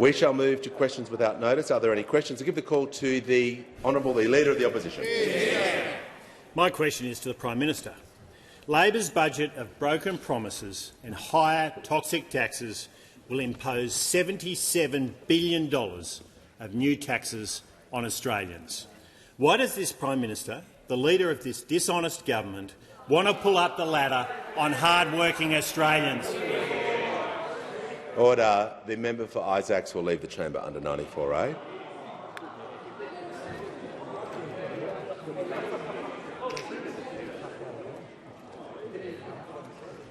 We shall move to questions without notice. Are there any questions? I give the call to the Honourable the Leader of the Opposition. My question is to the Prime Minister. Labor's budget of broken promises and higher toxic taxes will impose $77 billion of new taxes on Australians. Why does this Prime Minister, the leader of this dishonest government, want to pull up the ladder on hard-working Australians? Order. The member for Isaacs will leave the chamber under 94A.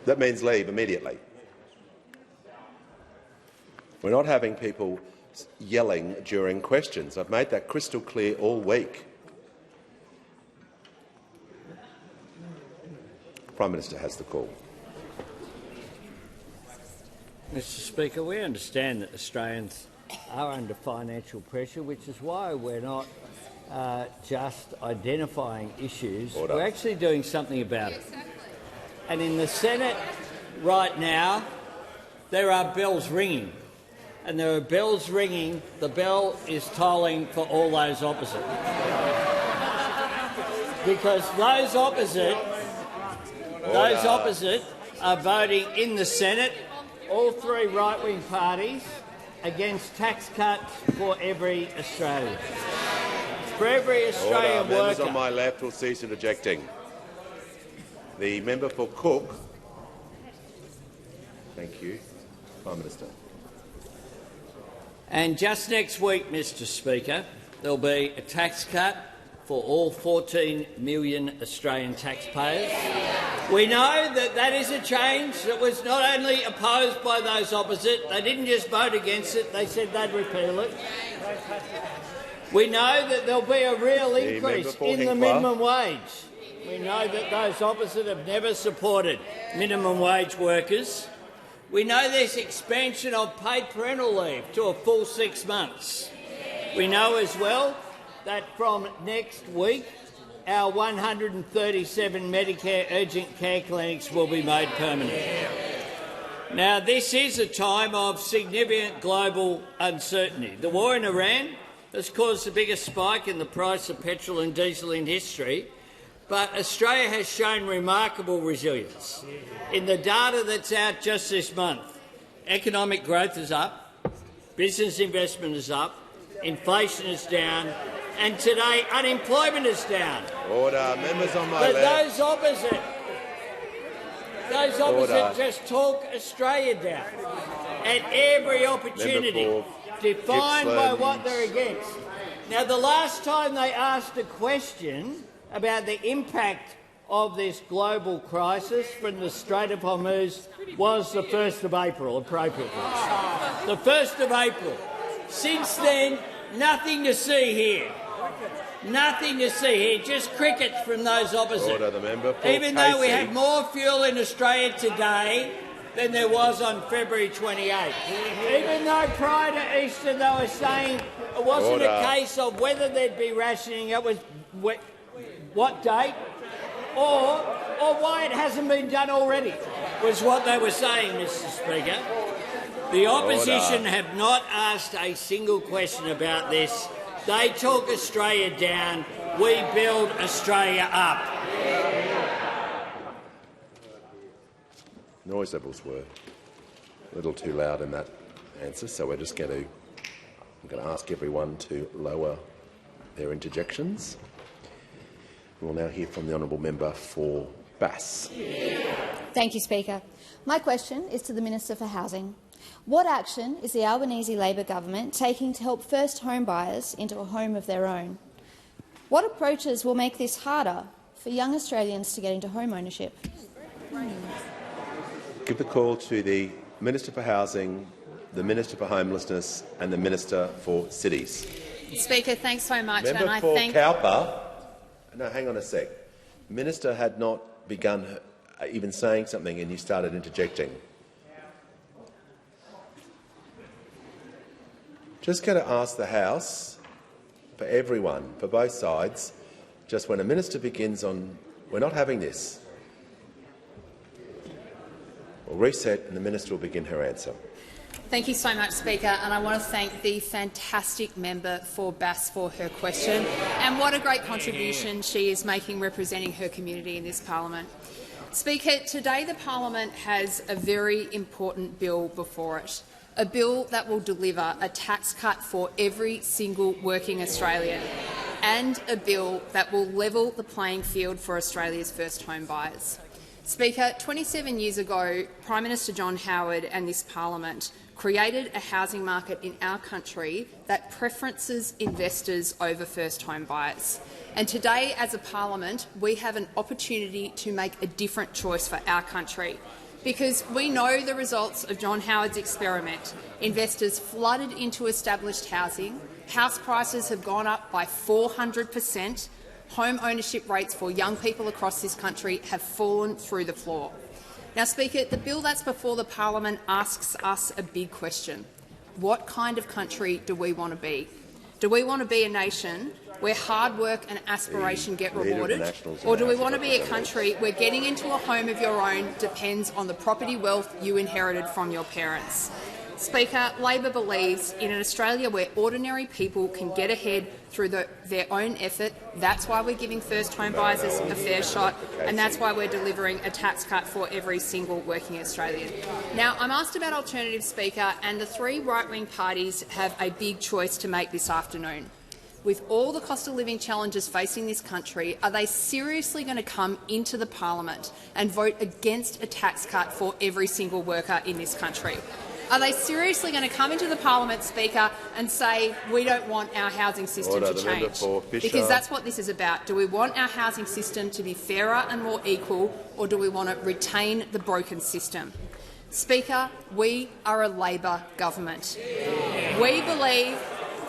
That means leave immediately. We're not having people yelling during questions. I've made that crystal clear all week. The Prime Minister has the call. Mr Speaker, we understand that Australians are under financial pressure, which is why we're not just identifying issues. Order. We're actually doing something about it. And in the Senate right now, there are bells ringing. And there are bells ringing. The bell is tolling for all those opposite. Because those opposite are voting in the Senate, all three right-wing parties, against tax cuts for every Australian. For every Australian worker. Members on my left will cease interjecting. The member for Cook. Thank you. Prime Minister. And just next week, Mr Speaker, there'll be a tax cut for all 14 million Australian taxpayers. We know that that is a change that was not only opposed by those opposite, they didn't just vote against it, they said they'd repeal it. We know that there'll be a real increase in the minimum wage. We know that those opposite have never supported minimum wage workers. We know there's expansion of paid parental leave to a full 6 months. We know as well that from next week, our 137 Medicare urgent care clinics will be made permanent. Now, this is a time of significant global uncertainty. The war in Iran has caused the biggest spike in the price of petrol and diesel in history, but Australia has shown remarkable resilience. In the data that's out just this month, economic growth is up, business investment is up, inflation is down, and today unemployment is down. Order. Members on my but left. Those opposite just talk Australia down at every opportunity, defined by what they're against. Now, the last time they asked a question about the impact of this global crisis from the Strait of Hormuz was the 1st of April, appropriately. The 1st of April. Since then, nothing to see here. Nothing to see here, just crickets from those opposite. Order. The member for Even though we have more fuel in Australia today than there was on February 28th. Even though prior to Easter they were saying it wasn't a case of whether there'd be rationing, it was what date or why it hasn't been done already, was what they were saying, Mr Speaker. The opposition have not asked a single question about this. They talk Australia down. We build Australia up. Noise levels were a little too loud in that answer, so we're just I'm going to ask everyone to lower their interjections. We'll now hear from the honourable member for Bass. Thank you, Speaker. My question is to the Minister for Housing. What action is the Albanese Labor government taking to help first home buyers into a home of their own? What approaches will make this harder for young Australians to get into home ownership? Give the call to the Minister for Housing, the Minister for Homelessness and the Minister for Cities. Speaker, thanks so much. Member and I for thank Cowper. No, hang on a sec. Minister had not begun even saying something and you started interjecting. Just going to ask the House, for everyone, for both sides, just when a minister begins on, we're not having this. We'll reset and the minister will begin her answer. Thank you so much, Speaker, and I want to thank the fantastic member for Bass for her question, and what a great contribution she is making representing her community in this parliament. Speaker, today the parliament has a very important bill before it, a bill that will deliver a tax cut for every single working Australian, and a bill that will level the playing field for Australia's first home buyers. Speaker, 27 years ago, Prime Minister John Howard and this parliament created a housing market in our country that preferences investors over first home buyers. And today, as a parliament, we have an opportunity to make a different choice for our country, because we know the results of John Howard's experiment. Investors flooded into established housing, house prices have gone up by 400%, home ownership rates for young people across this country have fallen through the floor. Now, Speaker, the bill that's before the parliament asks us a big question. What kind of country do we want to be? Do we want to be a nation where hard work and aspiration get rewarded, or do we want to be a country where getting into a home of your own depends on the property wealth you inherited from your parents? Speaker, Labor believes in an Australia where ordinary people can get ahead through their own effort. That's why we're giving first home buyers a fair shot, and that's why we're delivering a tax cut for every single working Australian. Now, I'm asked about alternatives, Speaker, and the three right-wing parties have a big choice to make this afternoon. With all the cost of living challenges facing this country, are they seriously going to come into the parliament and vote against a tax cut for every single worker in this country? Are they seriously going to come into the parliament, Speaker, and say we don't want our housing system to change? Because that's what this is about. Do we want our housing system to be fairer and more equal, or do we want to retain the broken system? Speaker, we are a Labor government. We believe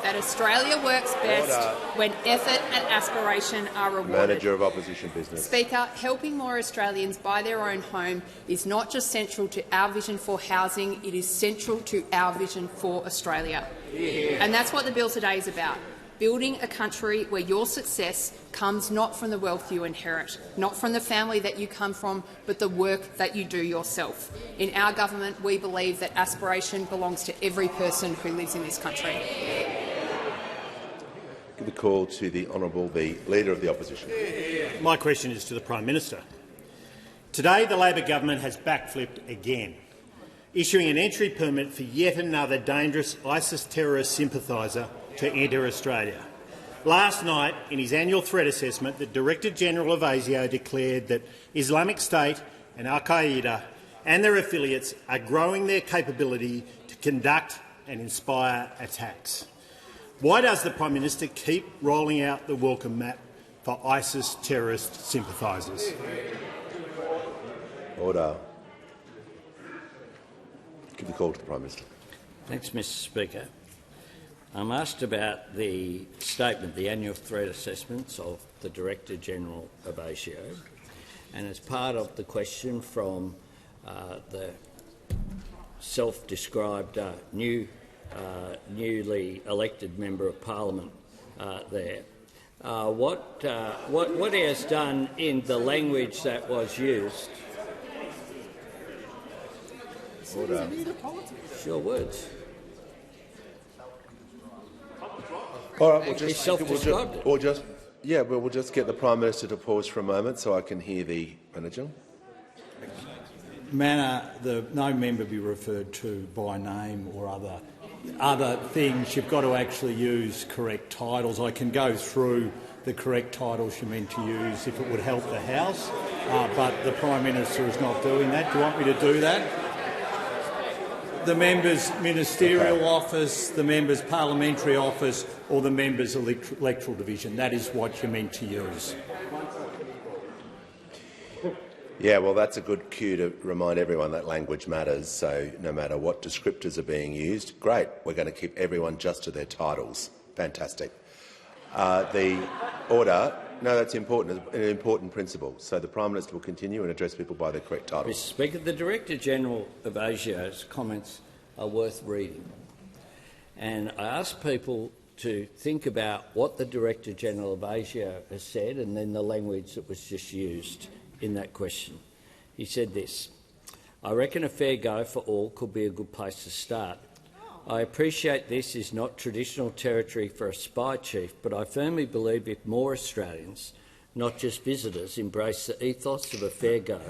that Australia works best when effort and aspiration are rewarded. Manager of Opposition Business. Speaker, helping more Australians buy their own home is not just central to our vision for housing, it is central to our vision for Australia. And that's what the bill today is about. Building a country where your success comes not from the wealth you inherit, not from the family that you come from, but the work that you do yourself. In our government, we believe that aspiration belongs to every person who lives in this country. Give the call to the Honourable the Leader of the Opposition. My question is to the Prime Minister. Today the Labor government has backflipped again, issuing an entry permit for yet another dangerous ISIS terrorist sympathiser to enter Australia. Last night, in his annual threat assessment, the Director-General of ASIO declared that Islamic State and Al-Qaeda and their affiliates are growing their capability to conduct and inspire attacks. Why does the Prime Minister keep rolling out the welcome mat for ISIS terrorist sympathisers? Order. Give the call to the Prime Minister. Thanks, Mr Speaker. I'm asked about the statement, the annual threat assessments of the Director-General of ASIO, and as part of the question from the self-described newly elected Member of Parliament there. What he has done in the language that was used. Order. Sure words. All right, He self-described it. we'll just get the Prime Minister to pause for a moment so I can hear the manager. No member be referred to by name or other things. You've got to actually use correct titles. I can go through the correct titles you're meant to use if it would help the House, but the Prime Minister is not doing that. Do you want me to do that? The member's ministerial office, the member's parliamentary office, or the member's electoral division. That is what you're meant to use. Yeah, well, that's a good cue to remind everyone that language matters, so no matter what descriptors are being used, great, we're going to keep everyone just to their titles. Fantastic. The order, no, that's important, an important principle. So the Prime Minister will continue and address people by their correct titles. Mr Speaker, the Director-General of ASIO's comments are worth reading. And I ask people to think about what the Director-General of ASIO has said and then the language that was just used in that question. He said this: I reckon a fair go for all could be a good place to start. I appreciate this is not traditional territory for a spy chief, but I firmly believe if more Australians, not just visitors, embrace the ethos of a fair go,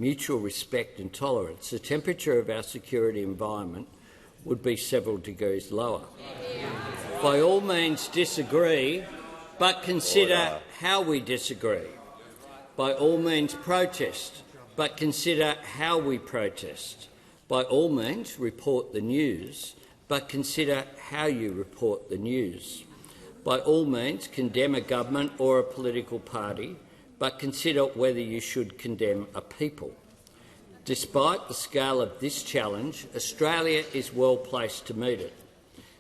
mutual respect and tolerance, the temperature of our security environment would be several degrees lower. By all means disagree, but consider how we disagree. By all means protest, but consider how we protest. By all means report the news, but consider how you report the news. By all means condemn a government or a political party, but consider whether you should condemn a people. Despite the scale of this challenge, Australia is well placed to meet it.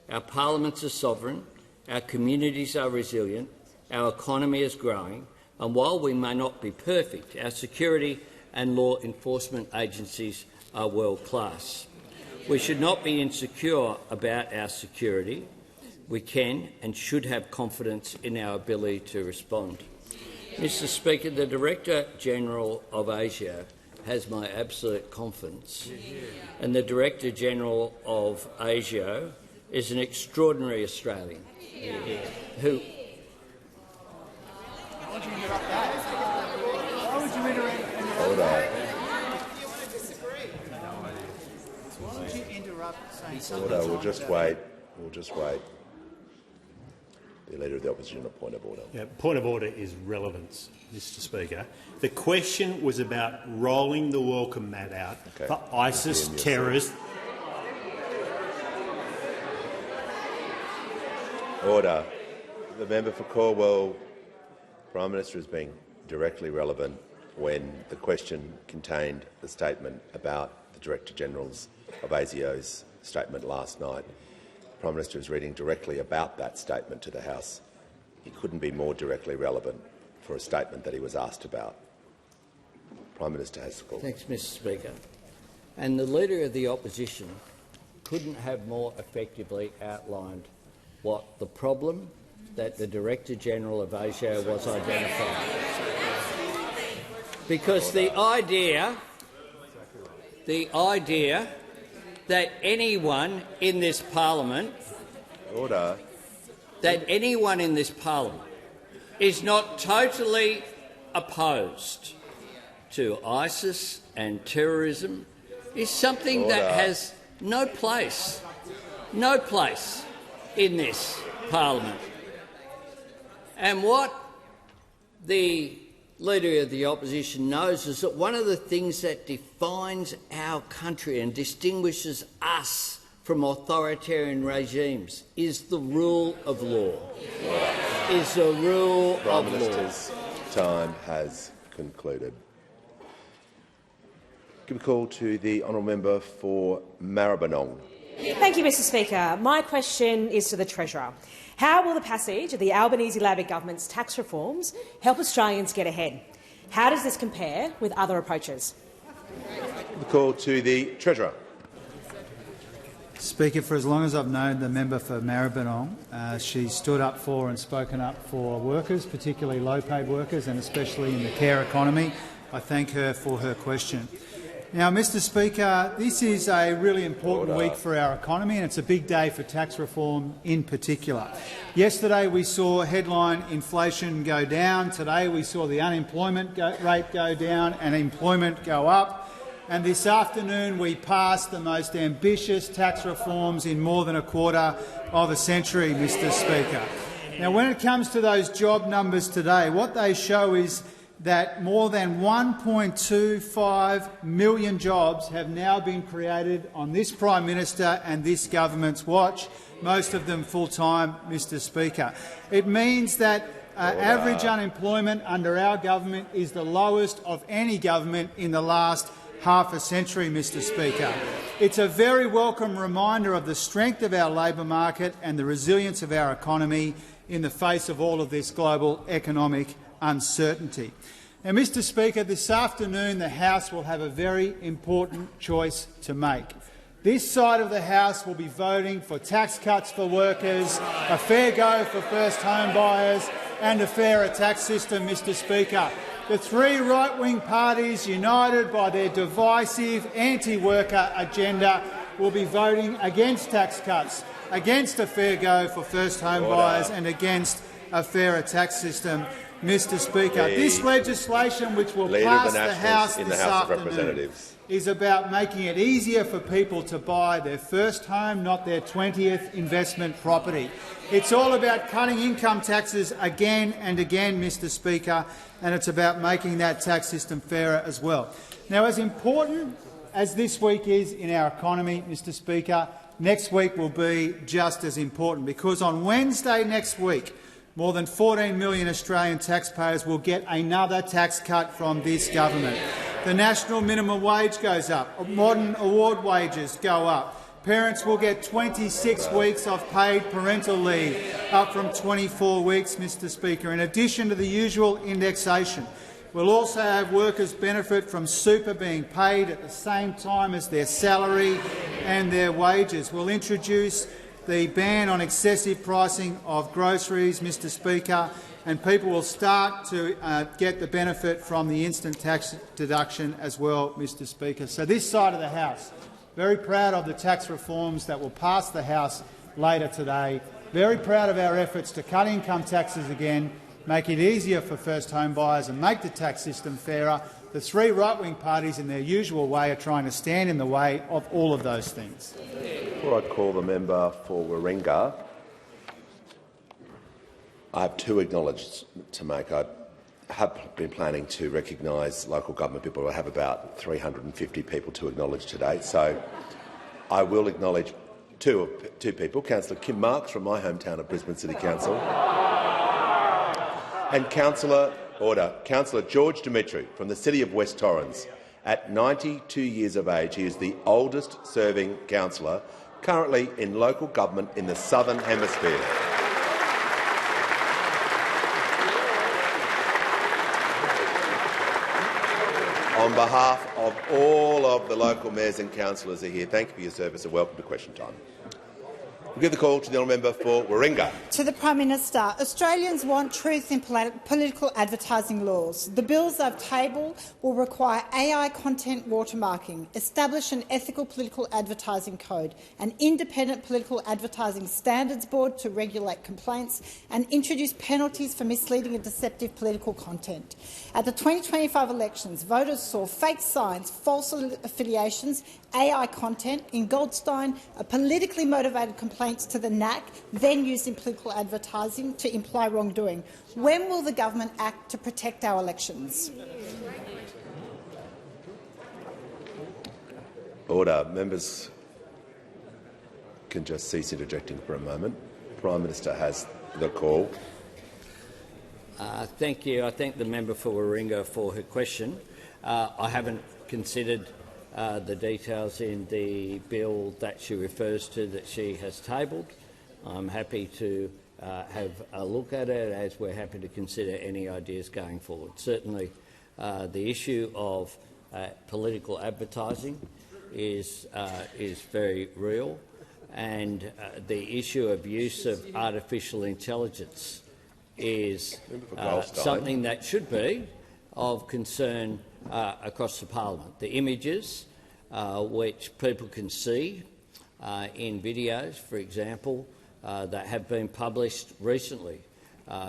Our parliaments are sovereign, our communities are resilient, our economy is growing, and while we may not be perfect, our security and law enforcement agencies are world class. We should not be insecure about our security. We can and should have confidence in our ability to respond. Mr Speaker, the Director-General of Asia has my absolute confidence, and the Director-General of Asia is an extraordinary Australian who... Order. We'll just wait. The Leader of the Opposition, a point of order. Yeah, point of order is relevance, Mr Speaker. The question was about rolling the welcome mat out for ISIS terrorists. Order. The member for Cornwall. Prime Minister is being directly relevant when the question contained the statement about the Director-General's of ASIO's statement last night. The Prime Minister is reading directly about that statement to the House. He couldn't be more directly relevant for a statement that he was asked about. Prime Minister has the call. Thanks, Mr Speaker. And the Leader of the Opposition couldn't have more effectively outlined what the problem that the Director-General of Asia was identifying. Because the idea that anyone in this parliament is not totally opposed to ISIS and terrorism is something that has no place in this parliament. And what the Leader of the Opposition knows is that one of the things that defines our country and distinguishes us from authoritarian regimes is the rule of law. Prime Minister's time has concluded. Give a call to the honourable member for Maribyrnong. Thank you, Mr Speaker. My question is to the Treasurer. How will the passage of the Albanese Labor government's tax reforms help Australians get ahead? How does this compare with other approaches? The call to the Treasurer. Speaker, for as long as I've known the member for Maribyrnong, she stood up for and spoken up for workers, particularly low-paid workers, and especially in the care economy. I thank her for her question. Now, Mr Speaker, this is a really important week for our economy, and it's a big day for tax reform in particular. Yesterday we saw headline inflation go down. Today we saw the unemployment rate go down and employment go up. And this afternoon we passed the most ambitious tax reforms in more than a quarter of a century, Mr Speaker. Now, when it comes to those job numbers today, what they show is that more than 1.25 million jobs have now been created on this Prime Minister and this government's watch, most of them full-time, Mr Speaker. It means that average unemployment under our government is the lowest of any government in the last half a century, Mr Speaker. It's a very welcome reminder of the strength of our labour market and the resilience of our economy in the face of all of this global economic uncertainty. Now, Mr Speaker, this afternoon the House will have a very important choice to make. This side of the House will be voting for tax cuts for workers, a fair go for first home buyers and a fairer tax system, Mr Speaker. The three right-wing parties, united by their divisive anti-worker agenda, will be voting against tax cuts, against a fair go for first home buyers and against a fairer tax system. Mr Speaker, this legislation, which will pass the House this afternoon, is about making it easier for people to buy their first home, not their 20th investment property. It's all about cutting income taxes again and again, Mr Speaker, and it's about making that tax system fairer as well. Now, as important as this week is in our economy, Mr Speaker, next week will be just as important, because on Wednesday next week, more than 14 million Australian taxpayers will get another tax cut from this government. The national minimum wage goes up. Modern award wages go up. Parents will get 26 weeks of paid parental leave, up from 24 weeks, Mr Speaker, in addition to the usual indexation. We'll also have workers benefit from super being paid at the same time as their salary and their wages. We'll introduce the ban on excessive pricing of groceries, Mr Speaker, and people will start to get the benefit from the instant tax deduction as well, Mr Speaker. So this side of the House, very proud of the tax reforms that will pass the House later today, very proud of our efforts to cut income taxes again, make it easier for first home buyers and make the tax system fairer. The three right-wing parties, in their usual way, are trying to stand in the way of all of those things. Before I call the member for Warringah, I have two acknowledgements to make. I have been planning to recognise local government people. I have about 350 people to acknowledge today, so I will acknowledge two people, Councillor Kim Marks from my hometown of Brisbane City Council and Councillor George Dimitri from the city of West Torrens. At 92 years of age, he is the oldest serving councillor currently in local government in the Southern Hemisphere. On behalf of all of the local mayors and councillors who are here, thank you for your service and welcome to question time. We'll give the call to the honourable member for Warringah. To the Prime Minister, Australians want truth in political advertising laws. The bills I've tabled will require AI content watermarking, establish an ethical political advertising code, an independent political advertising standards board to regulate complaints, and introduce penalties for misleading and deceptive political content. At the 2025 elections, voters saw fake signs, false affiliations, AI content in Goldstein, a politically motivated complaints to the NAC, then used in political advertising to imply wrongdoing. When will the government act to protect our elections? Order. Members can just cease interjecting for a moment. The Prime Minister has the call. Thank you. I thank the member for Warringah for her question. I haven't considered the details in the bill that she refers to that she has tabled. I'm happy to have a look at it, as we're happy to consider any ideas going forward. Certainly the issue of political advertising is very real, and the issue of use of artificial intelligence is something that should be of concern across the parliament. The images which people can see in videos, for example, that have been published recently,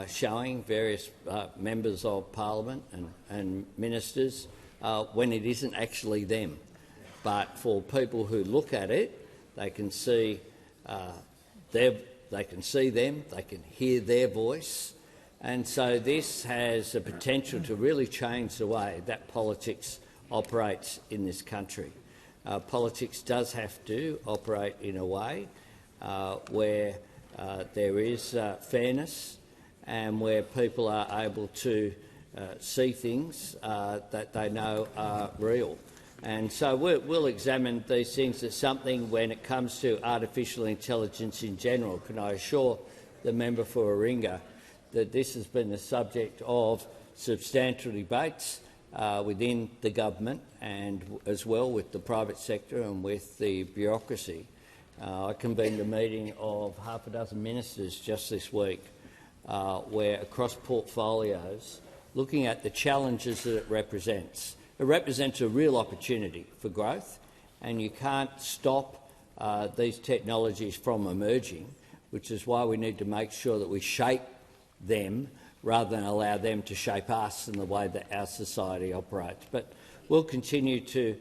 showing various members of parliament and ministers when it isn't actually them. But for people who look at it, they can see them, they can hear their voice. And so this has the potential to really change the way that politics operates in this country. Politics does have to operate in a way where there is fairness and where people are able to see things that they know are real. And so we'll examine these things as something when it comes to artificial intelligence in general. Can I assure the member for Warringah that this has been the subject of substantial debates within the government and as well with the private sector and with the bureaucracy. I convened a meeting of half a dozen ministers just this week where across portfolios looking at the challenges that it represents. It represents a real opportunity for growth, and you can't stop these technologies from emerging, which is why we need to make sure that we shape them rather than allow them to shape us in the way that our society operates. But we'll continue to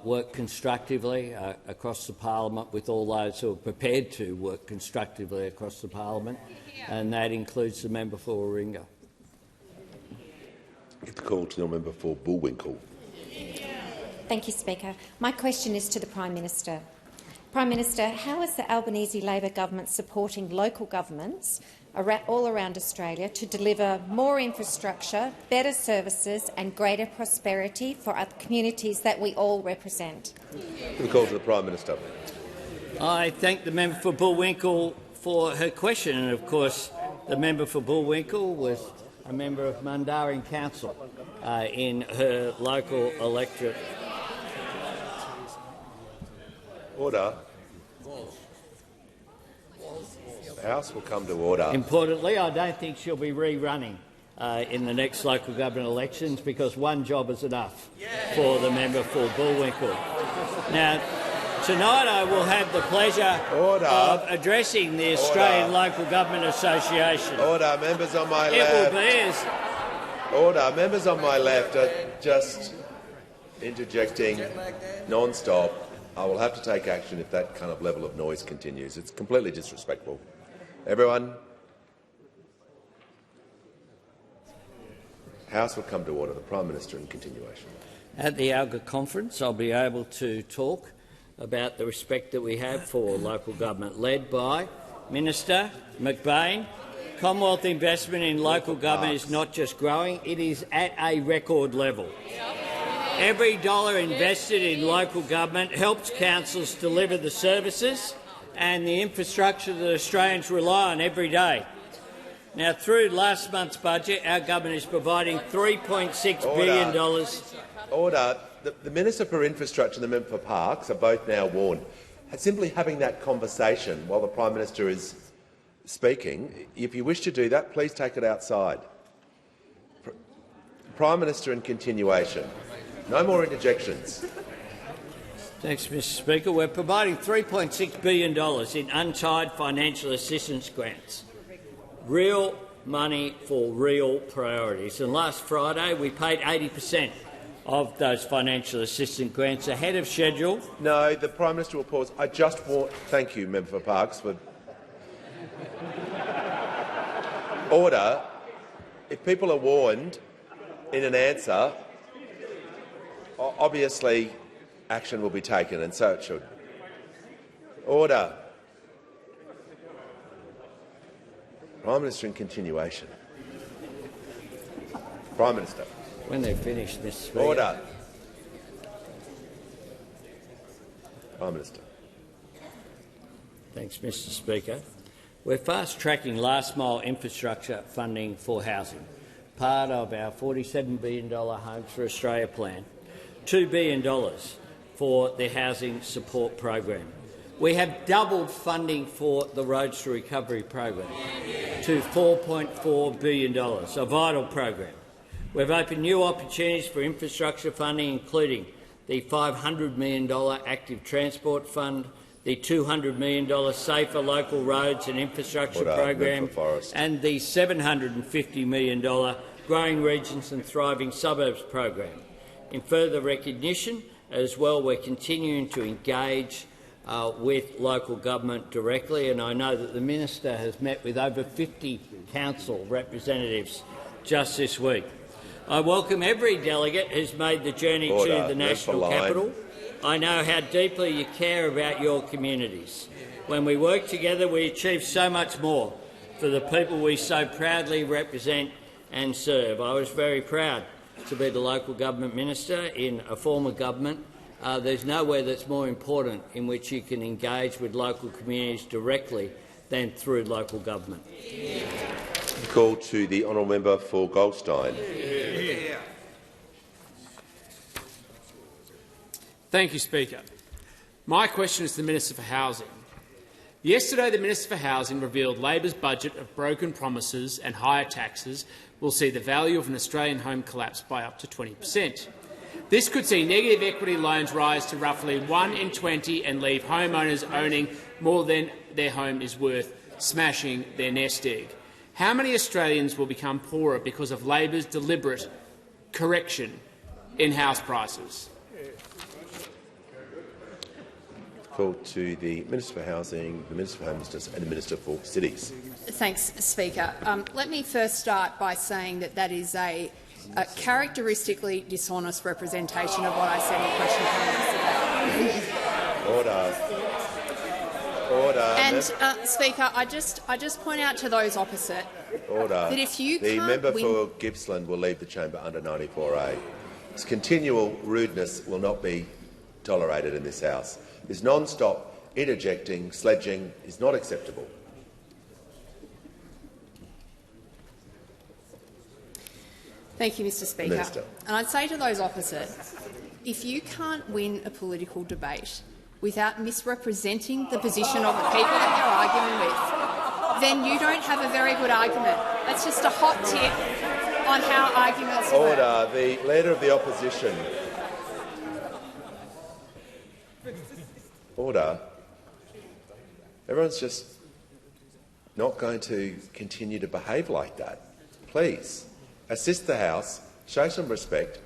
work constructively across the parliament with all those who are prepared to work constructively across the parliament, and that includes the member for Warringah. Get the call to the member for Bullwinkle. Thank you, Speaker. My question is to the Prime Minister. Prime Minister, how is the Albanese Labor government supporting local governments all around Australia to deliver more infrastructure, better services and greater prosperity for other communities that we all represent? The call to the Prime Minister. I thank the member for Bullwinkle for her question, and of course the member for Bullwinkle was a member of Mundaring Council in her local electorate. Order. The House will come to order. Importantly, I don't think she'll be rerunning in the next local government elections, because one job is enough for the member for Bullwinkle. Now, tonight I will have the pleasure of addressing the Australian Local Government Association. Order. Members on my left. It will be as... Order. Members on my left are just interjecting non-stop. I will have to take action if that kind of level of noise continues. It's completely disrespectful. Everyone. House will come to order. The Prime Minister in continuation. At the ALGA conference, I'll be able to talk about the respect that we have for local government, led by Minister McBain. Commonwealth investment in local government is not just growing, it is at a record level. Every dollar invested in local government helps councils deliver the services and the infrastructure that Australians rely on every day. Now, through last month's budget, our government is providing $3.6 billion. Order. The Minister for Infrastructure and the Member for Parks are both now warned. Simply having that conversation while the Prime Minister is speaking, if you wish to do that, please take it outside. Prime Minister in continuation. No more interjections. Thanks, Mr Speaker. We're providing $3.6 billion in untied financial assistance grants. Real money for real priorities. And last Friday we paid 80% of those financial assistance grants ahead of schedule. No, the Prime Minister will pause. I just want... Thank you, Member for Parks. For... Order. If people are warned in an answer, obviously action will be taken, and so it should. Order. Prime Minister in continuation. Prime Minister. When they're finished, Mr Speaker. Order. Prime Minister. Thanks, Mr Speaker. We're fast-tracking last-mile infrastructure funding for housing, part of our $47 billion Homes for Australia plan, $2 billion for the Housing Support Program. We have doubled funding for the Roads to Recovery program to $4.4 billion, a vital program. We've opened new opportunities for infrastructure funding, including the $500 million Active Transport Fund, the $200 million Safer Local Roads and Infrastructure program, and the $750 million Growing Regions and Thriving Suburbs program. In further recognition, as well, we're continuing to engage with local government directly, and I know that the Minister has met with over 50 council representatives just this week. I welcome every delegate who's made the journey to the national capital. I know how deeply you care about your communities. When we work together, we achieve so much more for the people we so proudly represent and serve. I was very proud to be the local government minister in a former government. There's nowhere that's more important in which you can engage with local communities directly than through local government. Call to the honourable member for Goldstein. Thank you, Speaker. My question is to the Minister for Housing. Yesterday, the Minister for Housing revealed Labor's budget of broken promises and higher taxes will see the value of an Australian home collapse by up to 20%. This could see negative equity loans rise to roughly 1 in 20 and leave homeowners owning more than their home is worth, smashing their nest egg. How many Australians will become poorer because of Labor's deliberate correction in house prices? Call to the Minister for Housing, the Minister for Homelessness and the Minister for Cities. Thanks, Speaker. Let me first start by saying that that is a characteristically dishonest representation of what I said in question time yesterday. Order. And, Speaker, I just point out to those opposite that if you the can't member win... for Gippsland will leave the chamber under 94A. This continual rudeness will not be tolerated in this House. This non-stop interjecting, sledging is not acceptable. Thank you, Mr Speaker. Minister. And I'd say to those opposite, if you can't win a political debate without misrepresenting the position of the people that you're arguing with, then you don't have a very good argument. That's just a hot tip on how arguments work. Order. The Leader of the Opposition. Order. Everyone's just not going to continue to behave like that. Please, assist the House, show some respect.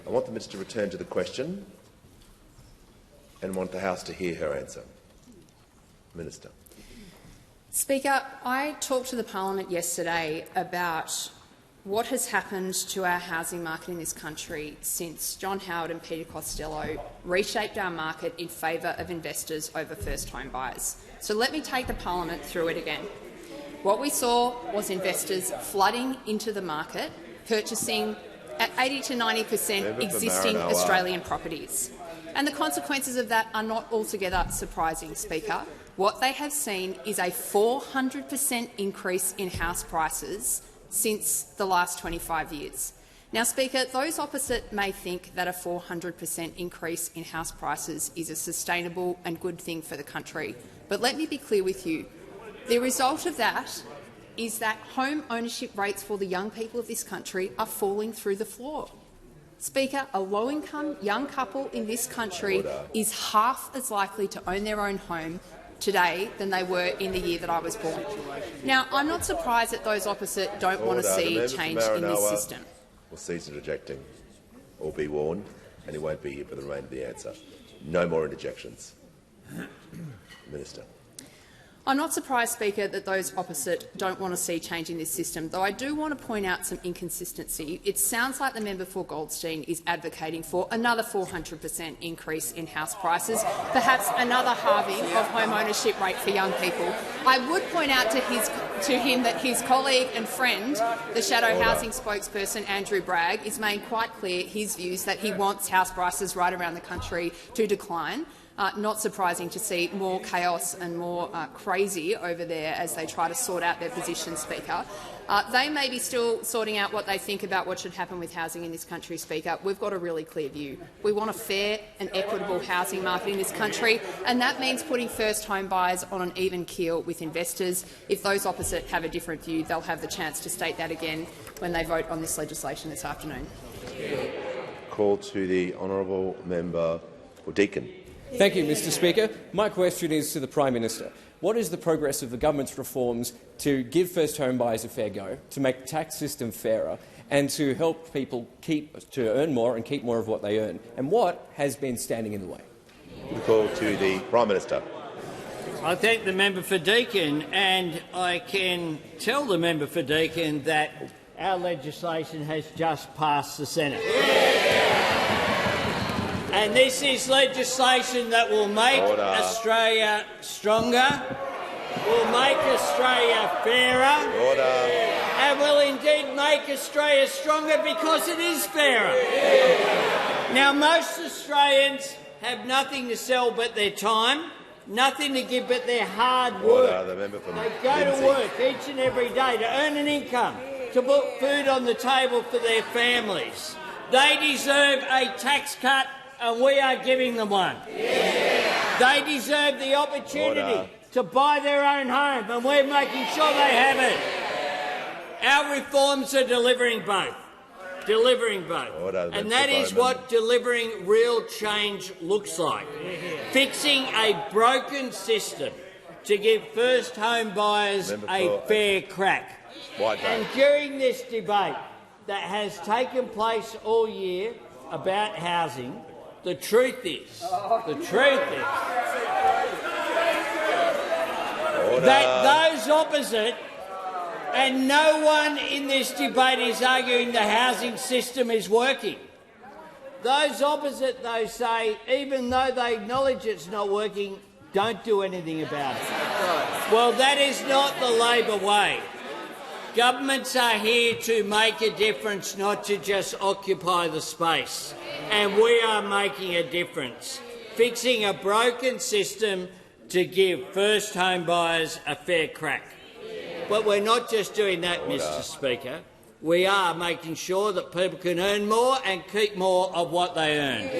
I want the Minister to return to the question and want the House to hear her answer. Minister. Speaker, I talked to the Parliament yesterday about what has happened to our housing market in this country since John Howard and Peter Costello reshaped our market in favour of investors over first home buyers. So let me take the Parliament through it again. What we saw was investors flooding into the market, purchasing at 80 to 90% existing Australian properties. And the consequences of that are not altogether surprising, Speaker. What they have seen is a 400% increase in house prices since the last 25 years. Now, Speaker, those opposite may think that a 400% increase in house prices is a sustainable and good thing for the country. But let me be clear with you. The result of that is that home ownership rates for the young people of this country are falling through the floor. Speaker, a low-income young couple in this country is half as likely to own their own home today than they were in the year that I was born. Now, I'm not surprised that those opposite don't want to see change in this system. Will cease interjecting or be warned, and he won't be here for the remainder of the answer. No more interjections. Minister. I'm not surprised, Speaker, that those opposite don't want to see change in this system, though I do want to point out some inconsistency. It sounds like the member for Goldstein is advocating for another 400% increase in house prices, perhaps another halving of home ownership rate for young people. I would point out to him that his colleague and friend, the shadow housing spokesperson Andrew Bragg, is made quite clear his views that he wants house prices right around the country to decline. Not surprising to see more chaos and more crazy over there as they try to sort out their position, Speaker. They may be still sorting out what they think about what should happen with housing in this country, Speaker. We've got a really clear view. We want a fair and equitable housing market in this country, and that means putting first home buyers on an even keel with investors. If those opposite have a different view, they'll have the chance to state that again when they vote on this legislation this afternoon. Call to the honourable member for Deakin. Thank you, Mr Speaker. My question is to the Prime Minister. What is the progress of the government's reforms to give first home buyers a fair go, to make the tax system fairer and to help people to earn more and keep more of what they earn? And what has been standing in the way? Call to the Prime Minister. I thank the member for Deakin, and I can tell the member for Deakin that our legislation has just passed the Senate. And this is legislation that will make Australia stronger, will make Australia fairer, and will indeed make Australia stronger because it is fairer. Now, most Australians have nothing to sell but their time, nothing to give but their hard work. They go to work each and every day to earn an income, to put food on the table for their families. They deserve a tax cut, and we are giving them one. They deserve the opportunity to buy their own home, and we're making sure they have it. Our reforms are delivering both. And that is what delivering real change looks like. Fixing a broken system to give first home buyers a fair crack. And during this debate that has taken place all year about housing, the truth is that those opposite, and no one in this debate is arguing the housing system is working. Those opposite, though, say, even though they acknowledge it's not working, don't do anything about it. Well, that is not the Labor way. Governments are here to make a difference, not to just occupy the space. And we are making a difference, fixing a broken system to give first home buyers a fair crack. But we're not just doing that, Mr Speaker. We are making sure that people can earn more and keep more of what they earn,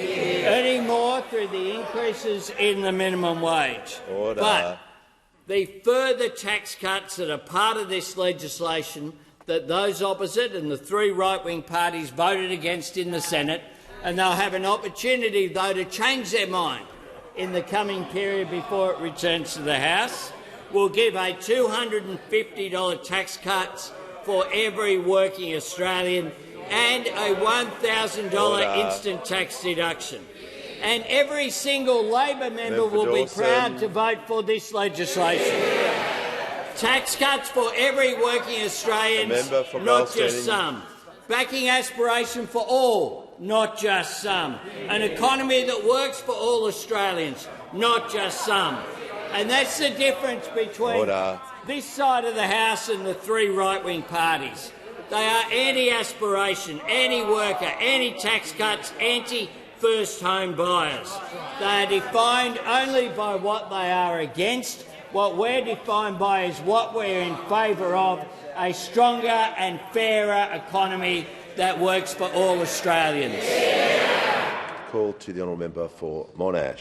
earning more through the increases in the minimum wage. But the further tax cuts that are part of this legislation that those opposite and the three right-wing parties voted against in the Senate, and they'll have an opportunity, though, to change their mind in the coming period before it returns to the House, will give a $250 tax cut for every working Australian and a $1,000 instant tax deduction. And every single Labor member will be proud to vote for this legislation. Tax cuts for every working Australian, not just some. Backing aspiration for all, not just some. An economy that works for all Australians, not just some. And that's the difference between this side of the House and the three right-wing parties. They are anti-aspiration, anti-worker, anti-tax cuts, anti-first home buyers. They are defined only by what they are against. What we're defined by is what we're in favour of, a stronger and fairer economy that works for all Australians. Call to the honourable member for Monash.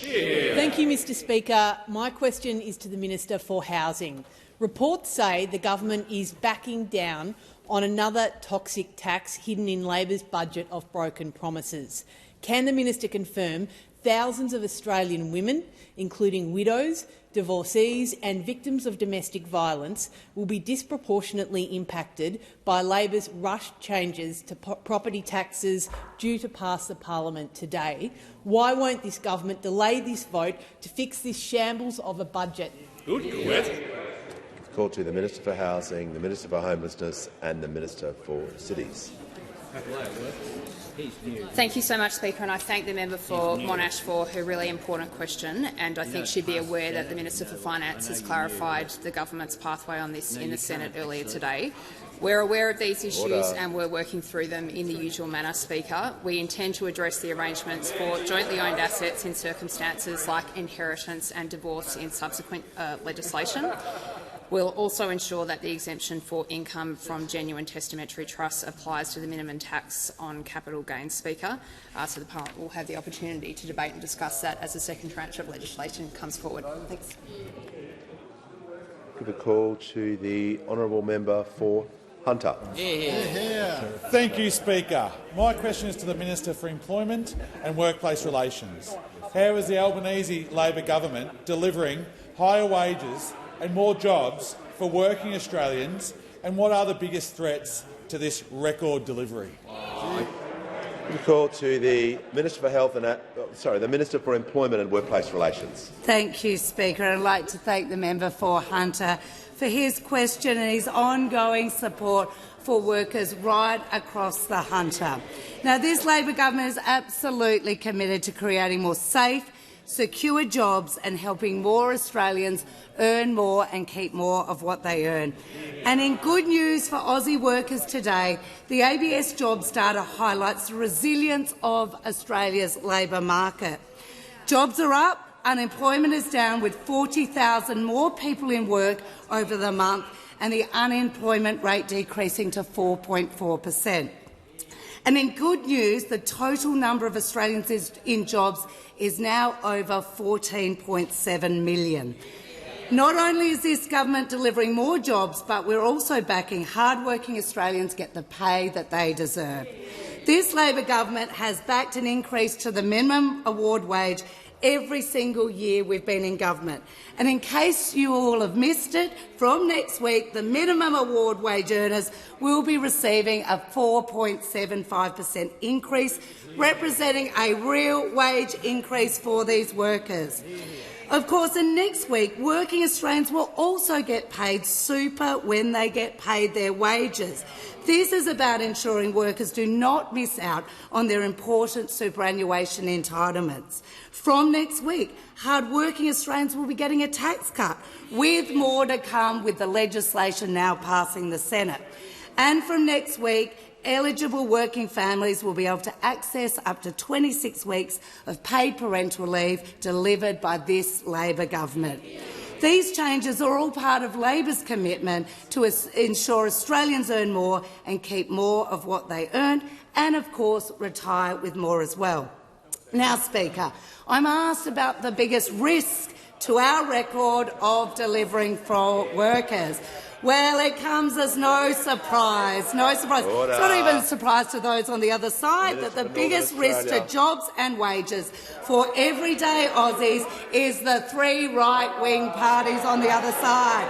Thank you, Mr Speaker. My question is to the Minister for Housing. Reports say the government is backing down on another toxic tax hidden in Labor's budget of broken promises. Can the minister confirm thousands of Australian women, including widows, divorcees and victims of domestic violence, will be disproportionately impacted by Labor's rushed changes to property taxes due to pass the parliament today? Why won't this government delay this vote to fix this shambles of a budget? Call to the Minister for Housing, the Minister for Homelessness and the Minister for Cities. Thank you so much, Speaker, and I thank the member for Monash for her really important question. And I think she'd be aware that the Minister for Finance has clarified the government's pathway on this in the Senate earlier today. We're aware of these issues and we're working through them in the usual manner, Speaker. We intend to address the arrangements for jointly owned assets in circumstances like inheritance and divorce in subsequent legislation. We'll also ensure that the exemption for income from genuine testamentary trusts applies to the minimum tax on capital gains, Speaker, so the Parliament will have the opportunity to debate and discuss that as the second tranche of legislation comes forward. Thanks. Give a call to the honourable member for Hunter. Thank you, Speaker. My question is to the Minister for Employment and Workplace Relations. How is the Albanese Labor government delivering higher wages and more jobs for working Australians, and what are the biggest threats to this record delivery? We call to the Minister for Health and the Minister for Employment and Workplace Relations. Thank you, Speaker. I'd like to thank the member for Hunter for his question and his ongoing support for workers right across the Hunter. Now, this Labor government is absolutely committed to creating more safe, secure jobs and helping more Australians earn more and keep more of what they earn. And in good news for Aussie workers today, the ABS Jobs data highlights the resilience of Australia's labour market. Jobs are up, unemployment is down, with 40,000 more people in work over the month and the unemployment rate decreasing to 4.4%. And in good news, the total number of Australians in jobs is now over 14.7 million. Not only is this government delivering more jobs, but we're also backing hard-working Australians get the pay that they deserve. This Labor government has backed an increase to the minimum award wage every single year we've been in government. And in case you all have missed it, from next week the minimum award wage earners will be receiving a 4.75% increase, representing a real wage increase for these workers. Of course, and next week, working Australians will also get paid super when they get paid their wages. This is about ensuring workers do not miss out on their important superannuation entitlements. From next week, hard-working Australians will be getting a tax cut, with more to come with the legislation now passing the Senate. And from next week, eligible working families will be able to access up to 26 weeks of paid parental leave delivered by this Labor government. These changes are all part of Labor's commitment to ensure Australians earn more and keep more of what they earn and, of course, retire with more as well. Now, Speaker, I'm asked about the biggest risk to our record of delivering for workers. Well, it comes as no surprise. No surprise. Order. It's not even a surprise to those on the other side that the biggest risk to jobs and wages for everyday Aussies is the three right-wing parties on the other side.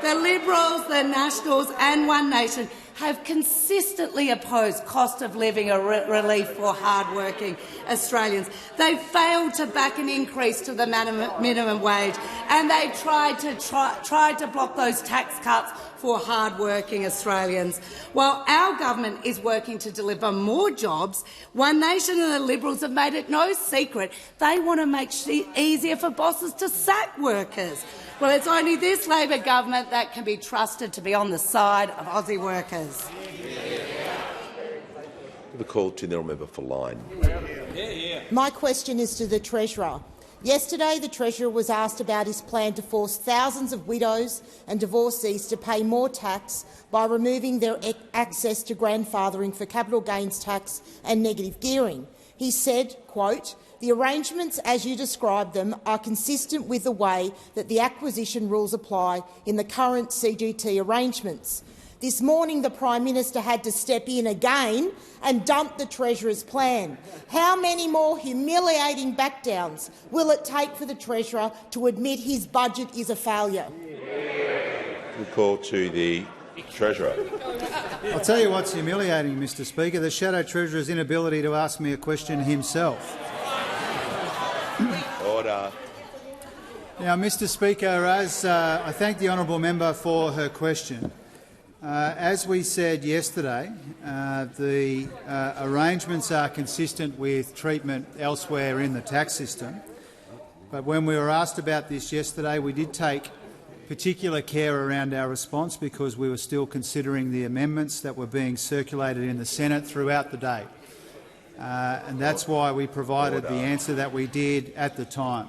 The Liberals, the Nationals and One Nation have consistently opposed cost of living relief for hard-working Australians. They failed to back an increase to the minimum wage, and they tried to block those tax cuts for hard-working Australians. While our government is working to deliver more jobs, One Nation and the Liberals have made it no secret they want to make it easier for bosses to sack workers. Well, it's only this Labor government that can be trusted to be on the side of Aussie workers. The call to the honourable member for Lyne. My question is to the Treasurer. Yesterday, the Treasurer was asked about his plan to force thousands of widows and divorcees to pay more tax by removing their access to grandfathering for capital gains tax and negative gearing. He said, quote, "The arrangements as you describe them are consistent with the way that the acquisition rules apply in the current CGT arrangements." This morning, the Prime Minister had to step in again and dump the Treasurer's plan. How many more humiliating backdowns will it take for the Treasurer to admit his budget is a failure? The call to the Treasurer. I'll tell you what's humiliating, Mr Speaker, the Shadow Treasurer's inability to ask me a question himself. Order. Now, Mr Speaker, as I thank the honourable member for her question. As we said yesterday, the arrangements are consistent with treatment elsewhere in the tax system. But when we were asked about this yesterday, we did take particular care around our response because we were still considering the amendments that were being circulated in the Senate throughout the day. And that's why we provided the answer that we did at the time.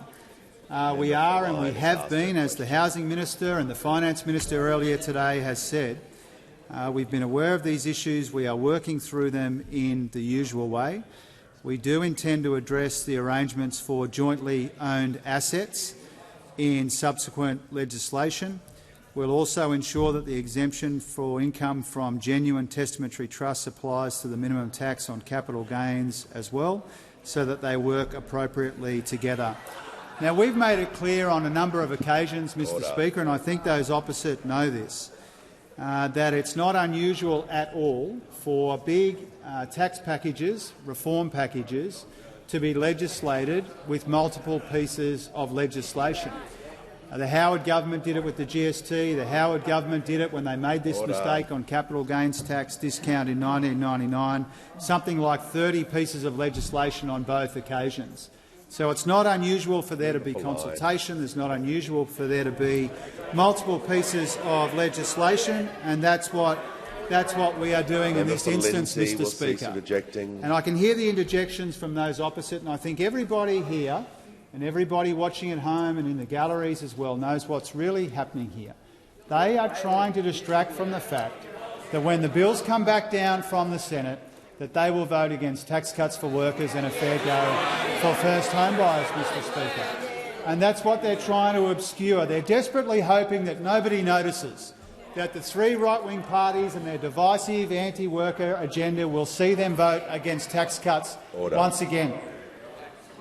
We are and we have been, as the Housing Minister and the Finance Minister earlier today has said, we've been aware of these issues. We are working through them in the usual way. We do intend to address the arrangements for jointly owned assets in subsequent legislation. We'll also ensure that the exemption for income from genuine testamentary trusts applies to the minimum tax on capital gains as well, so that they work appropriately together. Now, we've made it clear on a number of occasions, Mr Speaker, and I think those opposite know this, that it's not unusual at all for big tax packages, reform packages, to be legislated with multiple pieces of legislation. The Howard government did it with the GST. The Howard government did it when they made this mistake on capital gains tax discount in 1999, something like 30 pieces of legislation on both occasions. So it's not unusual for there to be consultation. It's not unusual for there to be multiple pieces of legislation, and that's what we are doing in this instance, Mr Speaker. And I can hear the interjections from those opposite, and I think everybody here and everybody watching at home and in the galleries as well knows what's really happening here. They are trying to distract from the fact that when the bills come back down from the Senate, that they will vote against tax cuts for workers and a fair go for first home buyers, Mr Speaker. and that's what they're trying to obscure. They're desperately hoping that nobody notices that the three right-wing parties and their divisive anti-worker agenda will see them vote against tax cuts once again.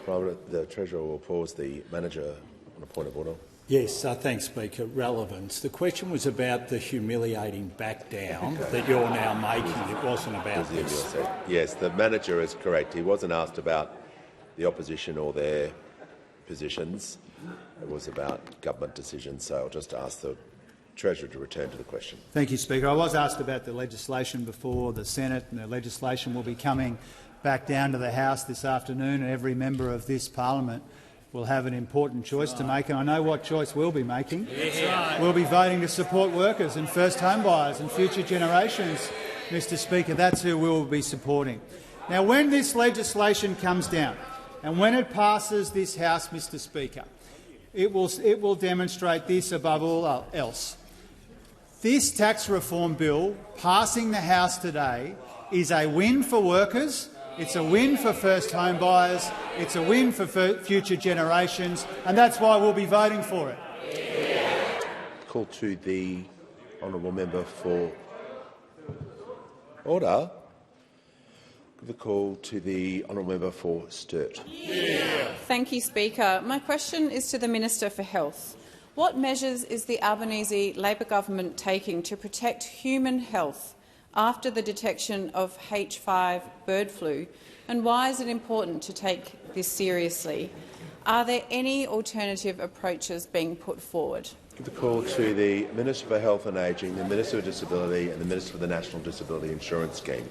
The Treasurer will pause. The Manager on a point of order. Yes, thanks, Speaker. Relevance. The question was about the humiliating back down that you're now making. It wasn't about this. Yes, the Manager is correct. He wasn't asked about the opposition or their positions. It was about government decisions. So I'll just ask the Treasurer to return to the question. Thank you, Speaker. I was asked about the legislation before the Senate, and the legislation will be coming back down to the House this afternoon, and every member of this parliament will have an important choice to make, and I know what choice we'll be making. We'll be voting to support workers and first home buyers and future generations, Mr Speaker. That's who we will be supporting. Now, when this legislation comes down and when it passes this House, Mr Speaker, it will demonstrate this above all else. This tax reform bill passing the House today is a win for workers. It's a win for first home buyers, it's a win for future generations, and that's why we'll be voting for it. Call to the honourable member for order. The call to the honourable member for Sturt. Thank you, Speaker. My question is to the Minister for Health. What measures is the Albanese Labor government taking to protect human health after the detection of H5 bird flu, and why is it important to take this seriously? Are there any alternative approaches being put forward? The call to the Minister for Health and Ageing, the Minister for Disability and the Minister for the National Disability Insurance Scheme.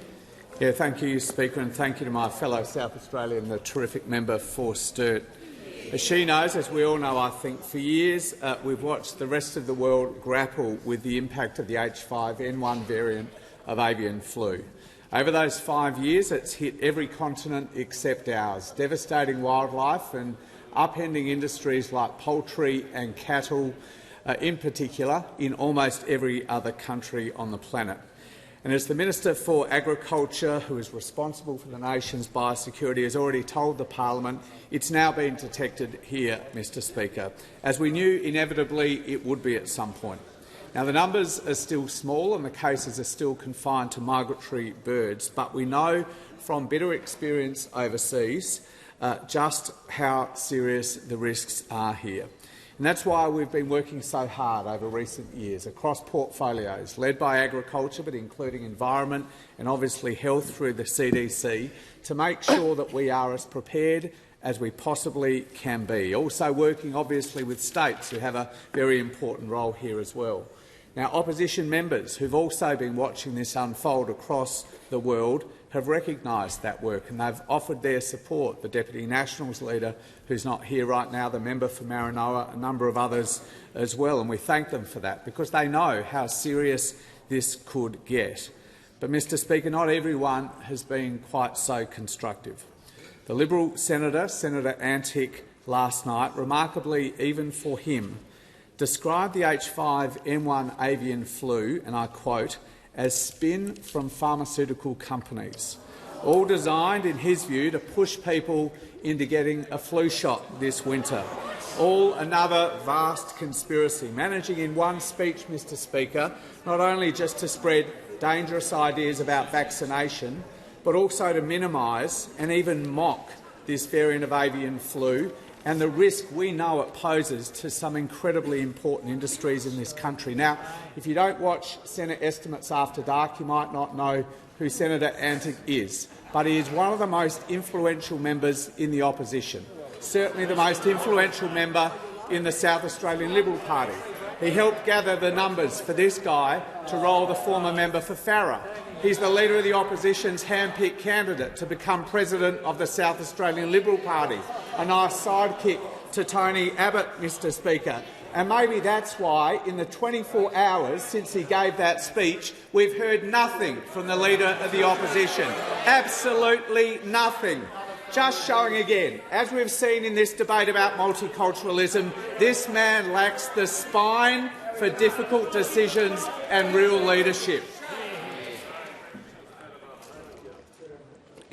Yeah, thank you, Speaker, and thank you to my fellow South Australian, the terrific member for Sturt. As she knows, as we all know, I think, for years we've watched the rest of the world grapple with the impact of the H5N1 variant of avian flu. Over those 5 years, it's hit every continent except ours, devastating wildlife and upending industries like poultry and cattle, in particular, in almost every other country on the planet. And as the Minister for Agriculture, who is responsible for the nation's biosecurity, has already told the parliament, it's now been detected here, Mr Speaker, as we knew inevitably it would be at some point. Now, the numbers are still small and the cases are still confined to migratory birds, but we know from bitter experience overseas just how serious the risks are here. And that's why we've been working so hard over recent years across portfolios led by agriculture, but including environment and obviously health through the CDC, to make sure that we are as prepared as we possibly can be. Also working obviously with states who have a very important role here as well. Now, opposition members who've also been watching this unfold across the world have recognised that work and they've offered their support. The Deputy Nationals Leader, who's not here right now, the member for Maranoa, a number of others as well, and we thank them for that because they know how serious this could get. But, Mr Speaker, not everyone has been quite so constructive. The Liberal Senator, Senator Antic, last night, remarkably even for him, described the H5N1 avian flu, and I quote, as spin from pharmaceutical companies, all designed, in his view, to push people into getting a flu shot this winter. All another vast conspiracy, managing in one speech, Mr Speaker, not only just to spread dangerous ideas about vaccination, but also to minimise and even mock this variant of avian flu and the risk we know it poses to some incredibly important industries in this country. Now, if you don't watch Senate Estimates After Dark, you might not know who Senator Antic is, but he is one of the most influential members in the opposition, certainly the most influential member in the South Australian Liberal Party. He helped gather the numbers for this guy to roll the former member for Farrer. He's the Leader of the Opposition's hand-picked candidate to become President of the South Australian Liberal Party, a nice sidekick to Tony Abbott, Mr Speaker. And maybe that's why, in the 24 hours since he gave that speech, we've heard nothing from the Leader of the Opposition. Absolutely nothing. Just showing again, as we've seen in this debate about multiculturalism, this man lacks the spine for difficult decisions and real leadership.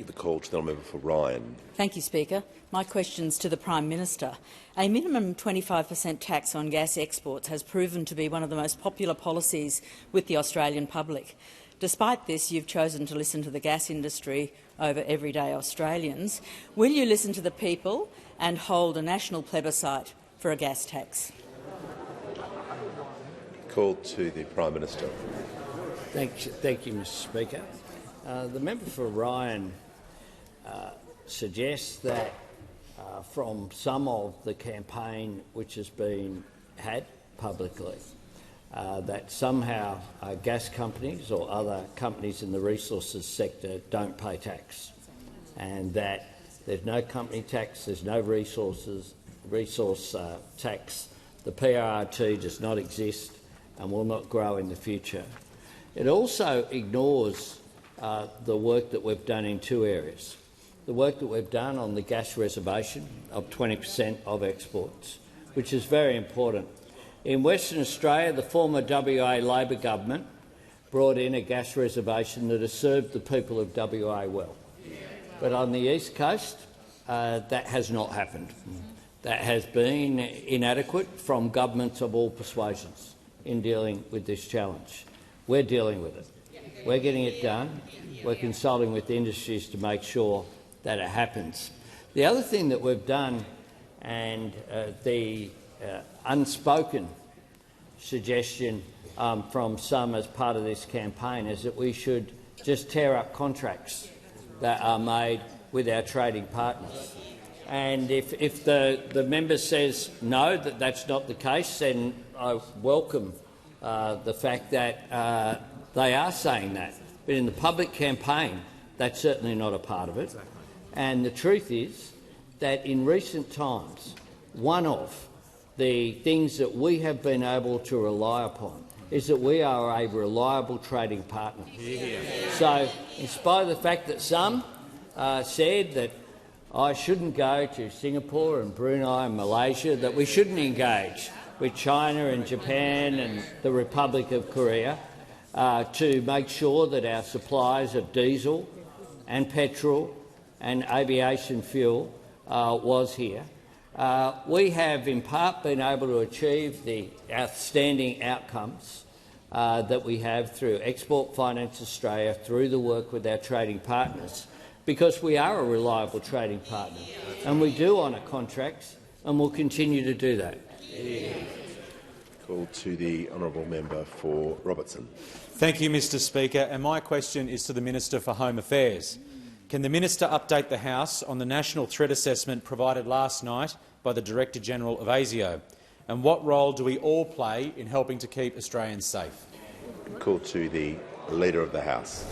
give the call to the member for Ryan. Thank you, Speaker. My question's to the Prime Minister. A minimum 25% tax on gas exports has proven to be one of the most popular policies with the Australian public. Despite this, you've chosen to listen to the gas industry over everyday Australians. Will you listen to the people and hold a national plebiscite for a gas tax? Call to the Prime Minister. Thank you, Mr Speaker. The member for Ryan suggests that from some of the campaign which has been had publicly, that somehow gas companies or other companies in the resources sector don't pay tax, and that there's no company tax, there's no resource tax, the PRRT does not exist and will not grow in the future. It also ignores the work that we've done in two areas. The work that we've done on the gas reservation of 20% of exports, which is very important. In Western Australia, the former WA Labor government brought in a gas reservation that has served the people of WA well. But on the East Coast, that has not happened. That has been inadequate from governments of all persuasions in dealing with this challenge. We're dealing with it. We're getting it done. We're consulting with industries to make sure that it happens. The other thing that we've done, and the unspoken suggestion from some as part of this campaign, is that we should just tear up contracts that are made with our trading partners. And if the member says no, that that's not the case, then I welcome the fact that they are saying that. But in the public campaign, that's certainly not a part of it. Exactly. And the truth is that in recent times, one of the things that we have been able to rely upon is that we are a reliable trading partner. Yeah. So, in spite of the fact that some said that I shouldn't go to Singapore and Brunei and Malaysia, that we shouldn't engage with China and Japan and the Republic of Korea to make sure that our supplies of diesel and petrol and aviation fuel was here. We have in part been able to achieve the outstanding outcomes that we have through Export Finance Australia, through the work with our trading partners, because we are a reliable trading partner and we do honour contracts and will continue to do that. Call to the honourable member for Robertson. Thank you, Mr Speaker, and my question is to the Minister for Home Affairs. Can the Minister update the House on the national threat assessment provided last night by the Director-General of ASIO, and what role do we all play in helping to keep Australians safe? Call to the Leader of the House.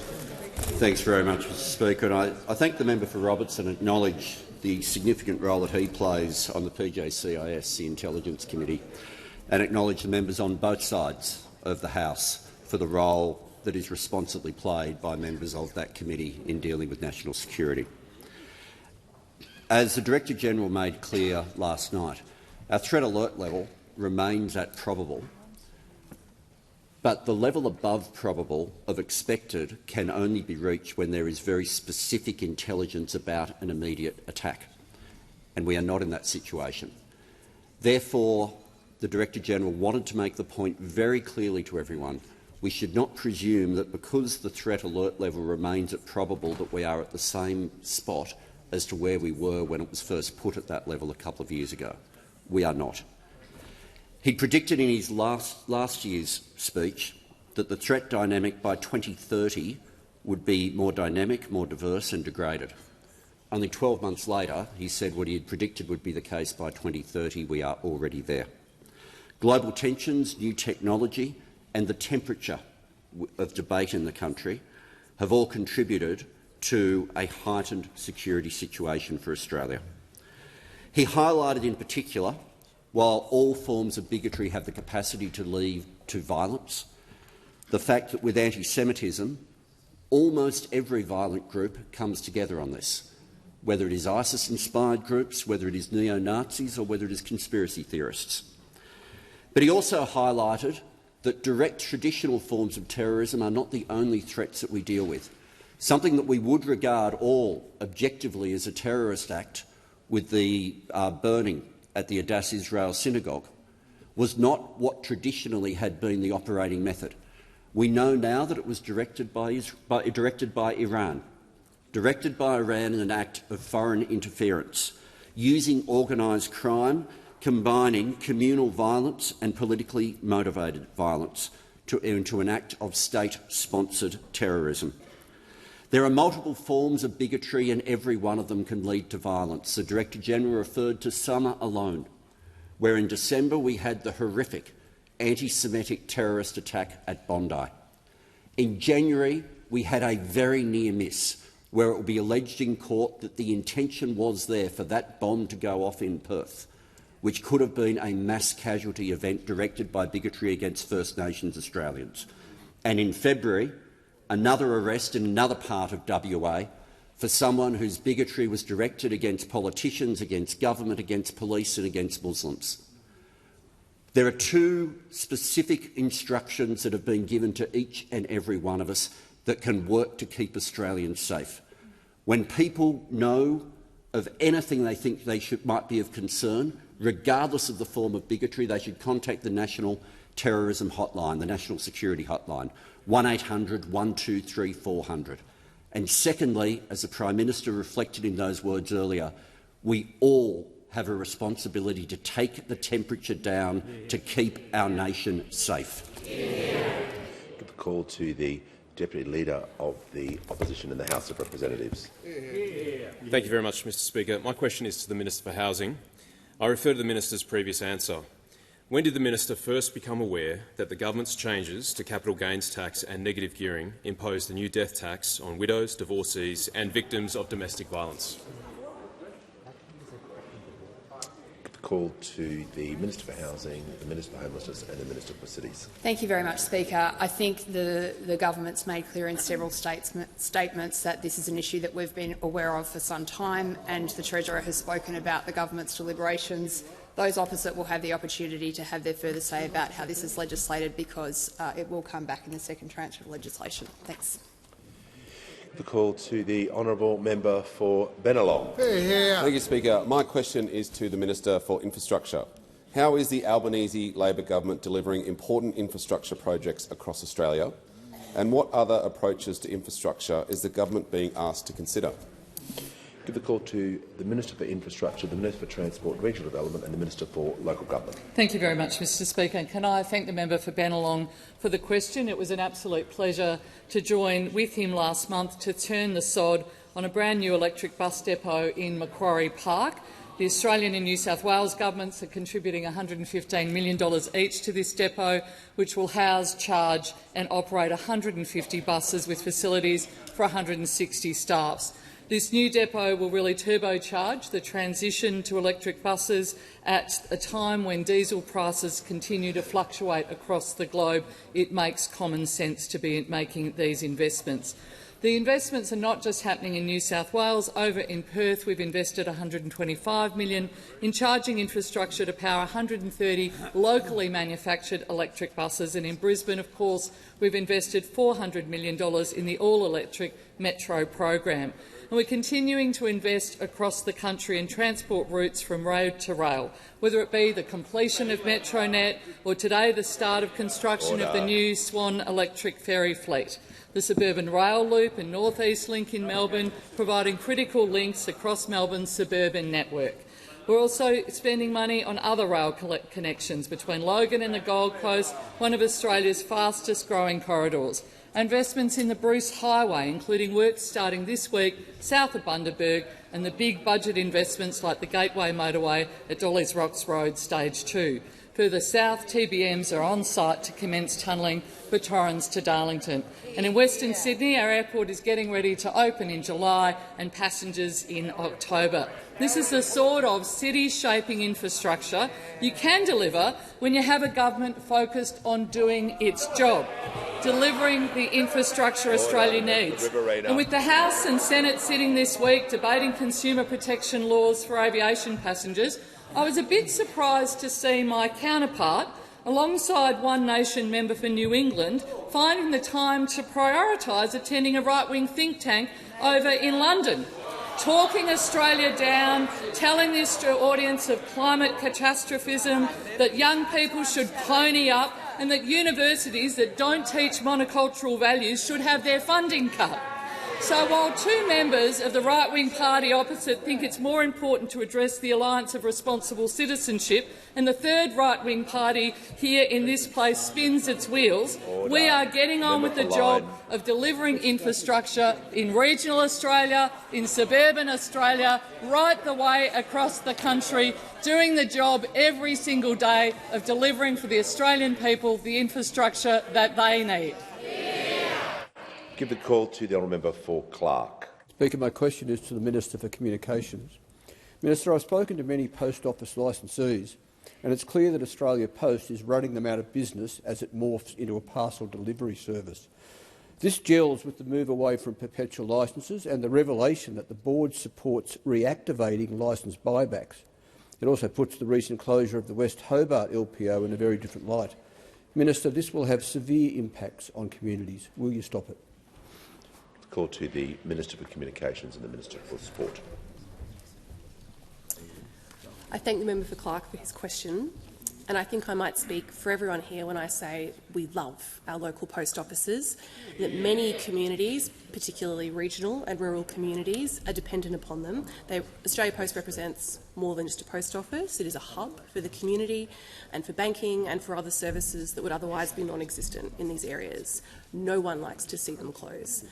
Thanks very much, Mr Speaker. And I thank the member for Robertson and acknowledge the significant role that he plays on the PJCIS, the Intelligence Committee, and acknowledge the members on both sides of the House for the role that is responsibly played by members of that committee in dealing with national security. As the Director-General made clear last night, our threat alert level remains at probable, but the level above probable of expected can only be reached when there is very specific intelligence about an immediate attack, and we are not in that situation. Therefore, the Director-General wanted to make the point very clearly to everyone: we should not presume that because the threat alert level remains at probable that we are at the same spot as to where we were when it was first put at that level a couple of years ago. We are not. He predicted in his last year's speech that the threat dynamic by 2030 would be more dynamic, more diverse and degraded. Only 12 months later, he said what he had predicted would be the case by 2030. We are already there. Global tensions, new technology and the temperature of debate in the country have all contributed to a heightened security situation for Australia. He highlighted in particular, while all forms of bigotry have the capacity to lead to violence, the fact that with anti-Semitism, almost every violent group comes together on this, whether it is ISIS-inspired groups, whether it is neo-Nazis or whether it is conspiracy theorists. But he also highlighted that direct traditional forms of terrorism are not the only threats that we deal with. something that we would regard all objectively as a terrorist act with the burning at the Adass Israel synagogue, was not what traditionally had been the operating method. We know now that it was directed by Iran in an act of foreign interference, using organised crime, combining communal violence and politically motivated violence into an act of state-sponsored terrorism. There are multiple forms of bigotry and every one of them can lead to violence. The Director-General referred to some alone, where in December we had the horrific anti-Semitic terrorist attack at Bondi. In January we had a very near miss, where it will be alleged in court that the intention was there for that bomb to go off in Perth, which could have been a mass casualty event directed by bigotry against First Nations Australians. And in February, another arrest in another part of WA for someone whose bigotry was directed against politicians, against government, against police and against Muslims. There are two specific instructions that have been given to each and every one of us that can work to keep Australians safe. When people know of anything they think might be of concern, regardless of the form of bigotry, they should contact the National Terrorism Hotline, the National Security Hotline, 1800 123 400. And secondly, as the Prime Minister reflected in those words earlier, we all have a responsibility to take the temperature down to keep our nation safe. Give the call to the Deputy Leader of the Opposition in the House of Representatives. Thank you very much, Mr Speaker. My question is to the Minister for Housing. I refer to the Minister's previous answer. When did the Minister first become aware that the government's changes to capital gains tax and negative gearing imposed a new death tax on widows, divorcees and victims of domestic violence? Call to the Minister for Housing, the Minister for Homelessness and the Minister for Cities. Thank you very much, Speaker. I think the government's made clear in several statements that this is an issue that we've been aware of for some time, and the Treasurer has spoken about the government's deliberations. Those opposite will have the opportunity to have their further say about how this is legislated, because it will come back in the second tranche of legislation. Thanks. The call to the honourable member for Bennelong. Thank you, Speaker. My question is to the Minister for Infrastructure. How is the Albanese Labor government delivering important infrastructure projects across Australia, and what other approaches to infrastructure is the government being asked to consider? Give the call to the Minister for Infrastructure, the Minister for Transport, Regional Development and the Minister for Local Government. Thank you very much, Mr Speaker. And can I thank the member for Bennelong for the question. It was an absolute pleasure to join with him last month to turn the sod on a brand new electric bus depot in Macquarie Park. The Australian and New South Wales governments are contributing $115 million each to this depot, which will house, charge and operate 150 buses with facilities for 160 staffs. This new depot will really turbocharge the transition to electric buses at a time when diesel prices continue to fluctuate across the globe. It makes common sense to be making these investments. The investments are not just happening in New South Wales. Over in Perth, we've invested $125 million in charging infrastructure to power 130 locally manufactured electric buses, and in Brisbane, of course, we've invested $400 million in the all-electric metro program. And we're continuing to invest across the country in transport routes from road to rail, whether it be the completion of Metronet or today the start of construction of the new Swan electric ferry fleet, the suburban rail loop and North East Link in Melbourne, providing critical links across Melbourne's suburban network. We're also spending money on other rail connections between Logan and the Gold Coast, one of Australia's fastest-growing corridors. Investments in the Bruce Highway, including work starting this week south of Bundaberg, and the big budget investments like the Gateway Motorway at Dolly's Rocks Road Stage 2. Further south, TBMs are on site to commence tunnelling for Torrens to Darlington. And in Western Sydney, our airport is getting ready to open in July and passengers in October. This is the sort of city-shaping infrastructure you can deliver when you have a government focused on doing its job, delivering the infrastructure Australia needs. And with the House and Senate sitting this week debating consumer protection laws for aviation passengers, I was a bit surprised to see my counterpart, alongside One Nation member for New England, finding the time to prioritise attending a right-wing think tank over in London, talking Australia down, telling the audience of climate catastrophism that young people should pony up and that universities that don't teach monocultural values should have their funding cut. So while two members of the right-wing party opposite think it's more important to address the alliance of responsible citizenship, and the third right-wing party here in this place spins its wheels, we are getting on with the job of delivering infrastructure in regional Australia, in suburban Australia, right the way across the country, doing the job every single day of delivering for the Australian people the infrastructure that they need. Give the call to the honourable member for Clark. Speaker, my question is to the Minister for Communications. Minister, I've spoken to many post office licensees, and it's clear that Australia Post is running them out of business as it morphs into a parcel delivery service. This gels with the move away from perpetual licences and the revelation that the board supports reactivating licence buybacks. It also puts the recent closure of the West Hobart LPO in a very different light. Minister, this will have severe impacts on communities. Will you stop it? Call to the Minister for Communications and the Minister for Sport. I thank the member for Clark for his question, and I think I might speak for everyone here when I say we love our local post offices, that many communities, particularly regional and rural communities, are dependent upon them. Australia Post represents more than just a post office. It is a hub for the community and for banking and for other services that would otherwise be non-existent in these areas. No one likes to see them close.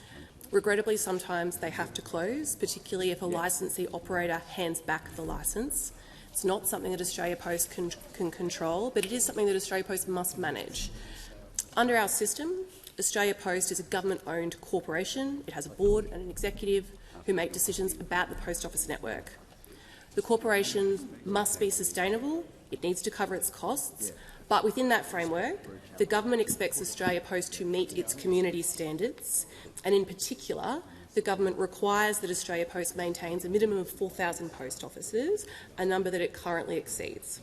Regrettably, sometimes they have to close, particularly if a licensee operator hands back the licence. It's not something that Australia Post can control, but it is something that Australia Post must manage. Under our system, Australia Post is a government-owned corporation. It has a board and an executive who make decisions about the post office network. The corporation must be sustainable. It needs to cover its costs. But within that framework, the government expects Australia Post to meet its community standards, and in particular, the government requires that Australia Post maintains a minimum of 4,000 post offices, a number that it currently exceeds.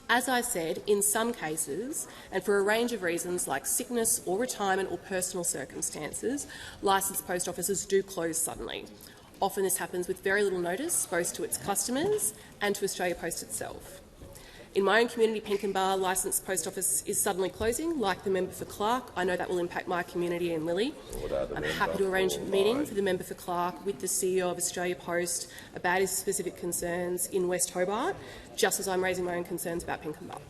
As I said, in some cases, and for a range of reasons like sickness or retirement or personal circumstances, licensed post offices do close suddenly. Often this happens with very little notice, both to its customers and to Australia Post itself. In my own community, Pinkenbar licensed post office is suddenly closing, like the member for Clark. I know that will impact my community in Lilly. I'm happy to arrange a meeting for the member for Clark with the CEO of Australia Post about his specific concerns in West Hobart, just as I'm raising my own concerns about Pinkenbar.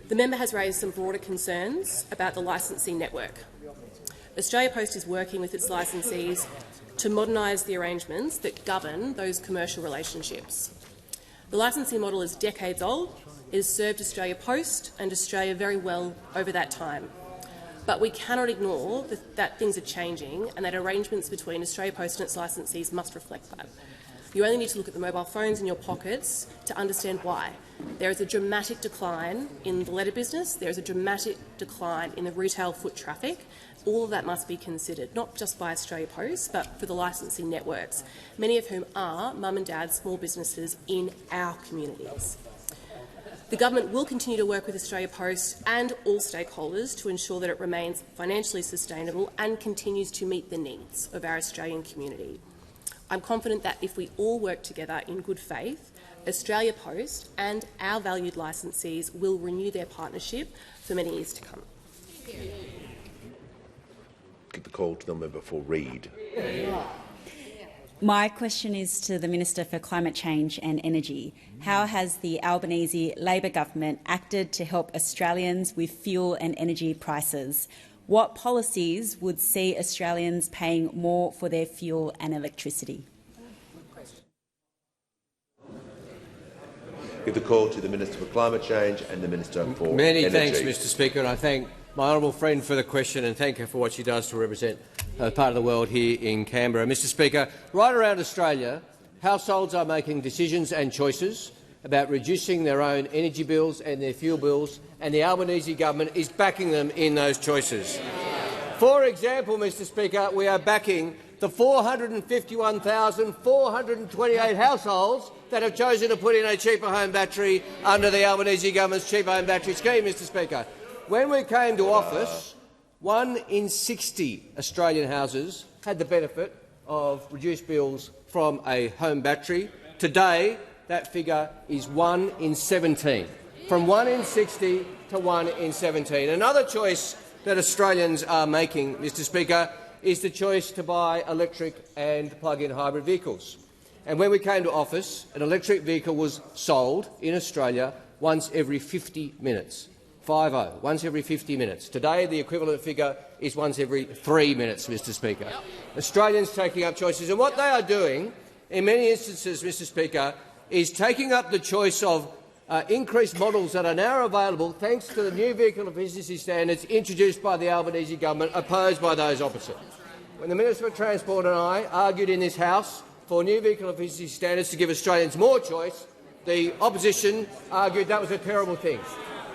The member has raised some broader concerns about the licensee network. Australia Post is working with its licensees to modernise the arrangements that govern those commercial relationships. The licensing model is decades old. It has served Australia Post and Australia very well over that time. But we cannot ignore that things are changing and that arrangements between Australia Post and its licensees must reflect that. You only need to look at the mobile phones in your pockets to understand why. There is a dramatic decline in the letter business. There is a dramatic decline in the retail foot traffic. All of that must be considered, not just by Australia Post, but for the licensing networks, many of whom are mum and dad small businesses in our communities. The government will continue to work with Australia Post and all stakeholders to ensure that it remains financially sustainable and continues to meet the needs of our Australian community. I'm confident that if we all work together in good faith, Australia Post and our valued licensees will renew their partnership for many years to come. Give the call to the member for Reid. My question is to the Minister for Climate Change and Energy. How has the Albanese Labor government acted to help Australians with fuel and energy prices? What policies would see Australians paying more for their fuel and electricity? Give the call to the Minister for Climate Change and the Minister for Many Energy. thanks, Mr Speaker. And I thank my honourable friend for the question and thank her for what she does to represent part of the world here in Canberra. Mr Speaker, right around Australia, households are making decisions and choices about reducing their own energy bills and their fuel bills, and the Albanese government is backing them in those choices. For example, Mr Speaker, we are backing the 451,428 households that have chosen to put in a cheaper home battery under the Albanese government's cheaper home battery scheme, Mr Speaker. When we came to office, 1 in 60 Australian houses had the benefit of reduced bills from a home battery. Today, that figure is 1 in 17, from 1 in 60 to 1 in 17. Another choice that Australians are making, Mr Speaker, is the choice to buy electric and plug-in hybrid vehicles. And when we came to office, an electric vehicle was sold in Australia once every 50 minutes. 50, once every 50 minutes. Today, the equivalent figure is once every 3 minutes, Mr Speaker. Yep. Australians taking up choices, and what they are doing, in many instances, Mr Speaker, is taking up the choice of increased models that are now available thanks to the new vehicle efficiency standards introduced by the Albanese government, opposed by those opposite. When the Minister for Transport and I argued in this House for new vehicle efficiency standards to give Australians more choice, the opposition argued that was a terrible thing.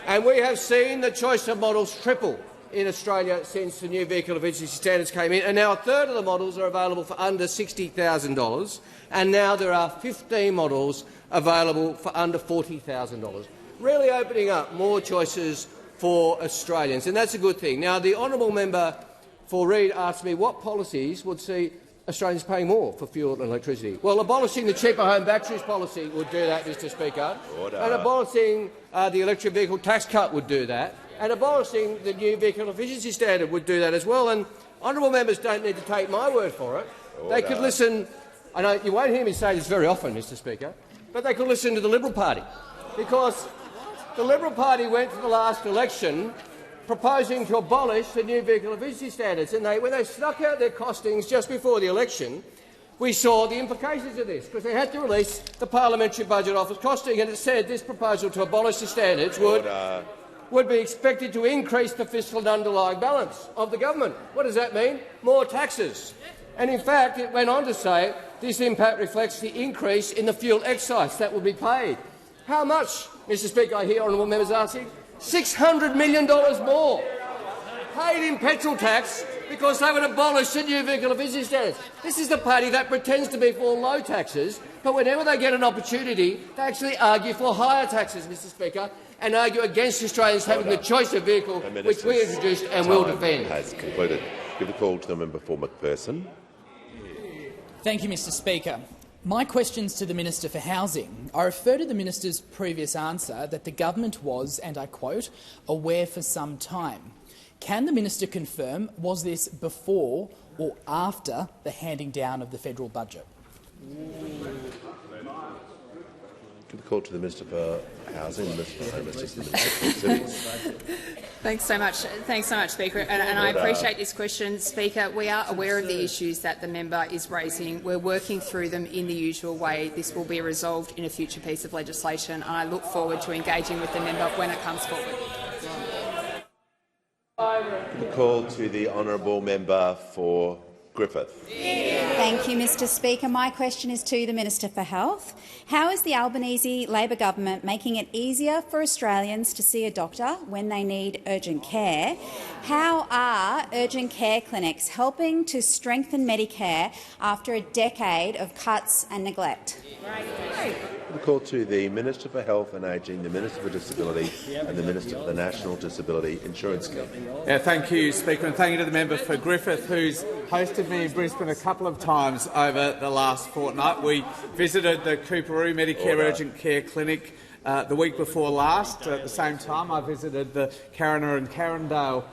And we have seen the choice of models triple in Australia since the new vehicle efficiency standards came in, and now a third of the models are available for under $60,000, and now there are 15 models available for under $40,000, really opening up more choices for Australians, and that's a good thing. Now, the honourable member for Reid asked me what policies would see Australians paying more for fuel and electricity. Well, abolishing the cheaper home batteries policy would do that, Mr Speaker, and abolishing the electric vehicle tax cut would do that, and abolishing the new vehicle efficiency standard would do that as well. And honourable members don't need to take my word for it. They could listen. I know you won't hear me say this very often, Mr Speaker, but they could listen to the Liberal Party, because the Liberal Party went to the last election proposing to abolish the new vehicle efficiency standards, and when they snuck out their costings just before the election, we saw the implications of this, because they had to release the Parliamentary Budget Office costing, and it said this proposal to abolish the standards would be expected to increase the fiscal and underlying balance of the government. What does that mean? More taxes. And in fact, it went on to say this impact reflects the increase in the fuel excise that will be paid. How much, Mr Speaker, I hear honourable members asking? $600 million more paid in petrol tax because they would abolish the new vehicle efficiency standards. This is the party that pretends to be for low taxes, but whenever they get an opportunity, they actually argue for higher taxes, Mr Speaker, and argue against Australians having the choice of vehicle, which we introduced and will defend. Has concluded. Give the call to the member for Macpherson. Thank you, Mr Speaker. My questions to the Minister for Housing. I refer to the Minister's previous answer that the government was, and I quote, aware for some time. Can the Minister confirm, was this before or after the handing down of the federal budget? Give the call to the Minister for Housing, the Minister for Homelessness, and the Minister for Cities. Thanks so much, Speaker. And I appreciate this question, Speaker. We are aware of the issues that the member is raising. We're working through them in the usual way. This will be resolved in a future piece of legislation, and I look forward to engaging with the member when it comes forward. The call to the honourable member for Griffith. Thank you, Mr Speaker. My question is to the Minister for Health. How is the Albanese Labor government making it easier for Australians to see a doctor when they need urgent care? How are urgent care clinics helping to strengthen Medicare after a decade of cuts and neglect? The call to the Minister for Health and Ageing, the Minister for Disability and the Minister for the National Disability Insurance Scheme. Thank you, Speaker, and thank you to the member for Griffith, who's hosted me in Brisbane a couple of times over the last fortnight. We visited the Coorparoo Medicare Urgent Care Clinic the week before last. At the same time, I visited the Carina and Carindale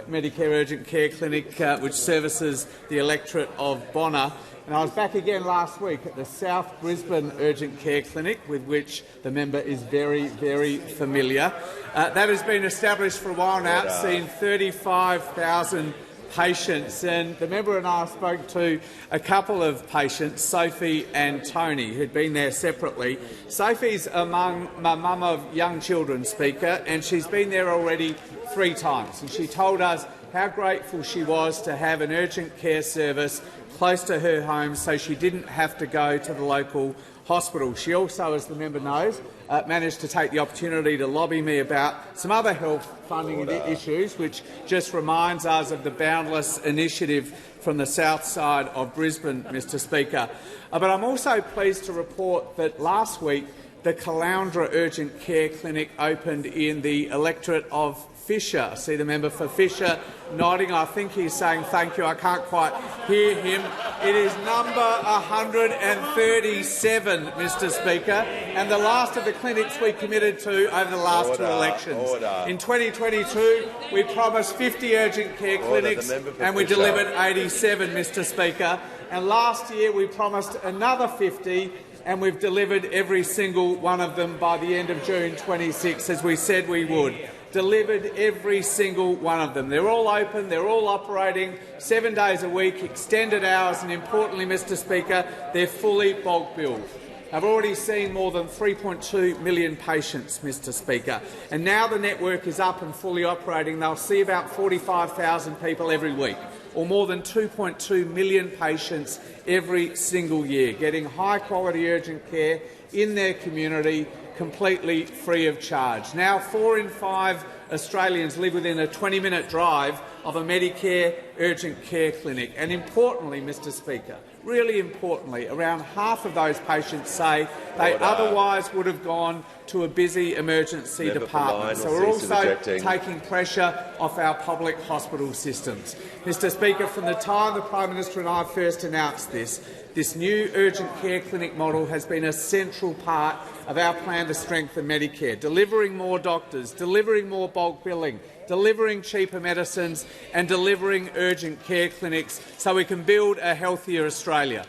Medicare Urgent Care Clinic, which services the electorate of Bonner. And I was back again last week at the South Brisbane Urgent Care Clinic, with which the member is very, very familiar. That has been established for a while now. It's seen 35,000 patients, and the member and I spoke to a couple of patients, Sophie and Tony, who'd been there separately. Sophie's a mum of young children, Speaker, and she's been there already 3 times. And she told us how grateful she was to have an urgent care service close to her home so she didn't have to go to the local hospital. She also, as the member knows, managed to take the opportunity to lobby me about some other health funding issues, which just reminds us of the boundless initiative from the south side of Brisbane, Mr Speaker. But I'm also pleased to report that last week the Caloundra Urgent Care Clinic opened in the electorate of Fisher. I see the member for Fisher nodding. I think he's saying thank you. I can't quite hear him. It is number 137, Mr Speaker, and the last of the clinics we committed to over the last two elections. In 2022, we promised 50 urgent care clinics and we delivered 87, Mr Speaker. And last year we promised another 50 and we've delivered every single one of them by the end of June 26, as we said we would. Delivered every single one of them. They're all open, they're all operating 7 days a week, extended hours, and importantly, Mr Speaker, they're fully bulk billed. I've already seen more than 3.2 million patients, Mr Speaker, and now the network is up and fully operating. They'll see about 45,000 people every week, or more than 2.2 million patients every single year, getting high-quality urgent care in their community, completely free of charge. Now 4 in 5 Australians live within a 20-minute drive of a Medicare urgent care clinic. And importantly, Mr Speaker, really importantly, around half of those patients say they otherwise would have gone to a busy emergency department. So we're also taking pressure off our public hospital systems. Mr Speaker, from the time the Prime Minister and I first announced this new urgent care clinic model has been a central part of our plan to strengthen Medicare, delivering more doctors, delivering more bulk billing, delivering cheaper medicines and delivering urgent care clinics so we can build a healthier Australia.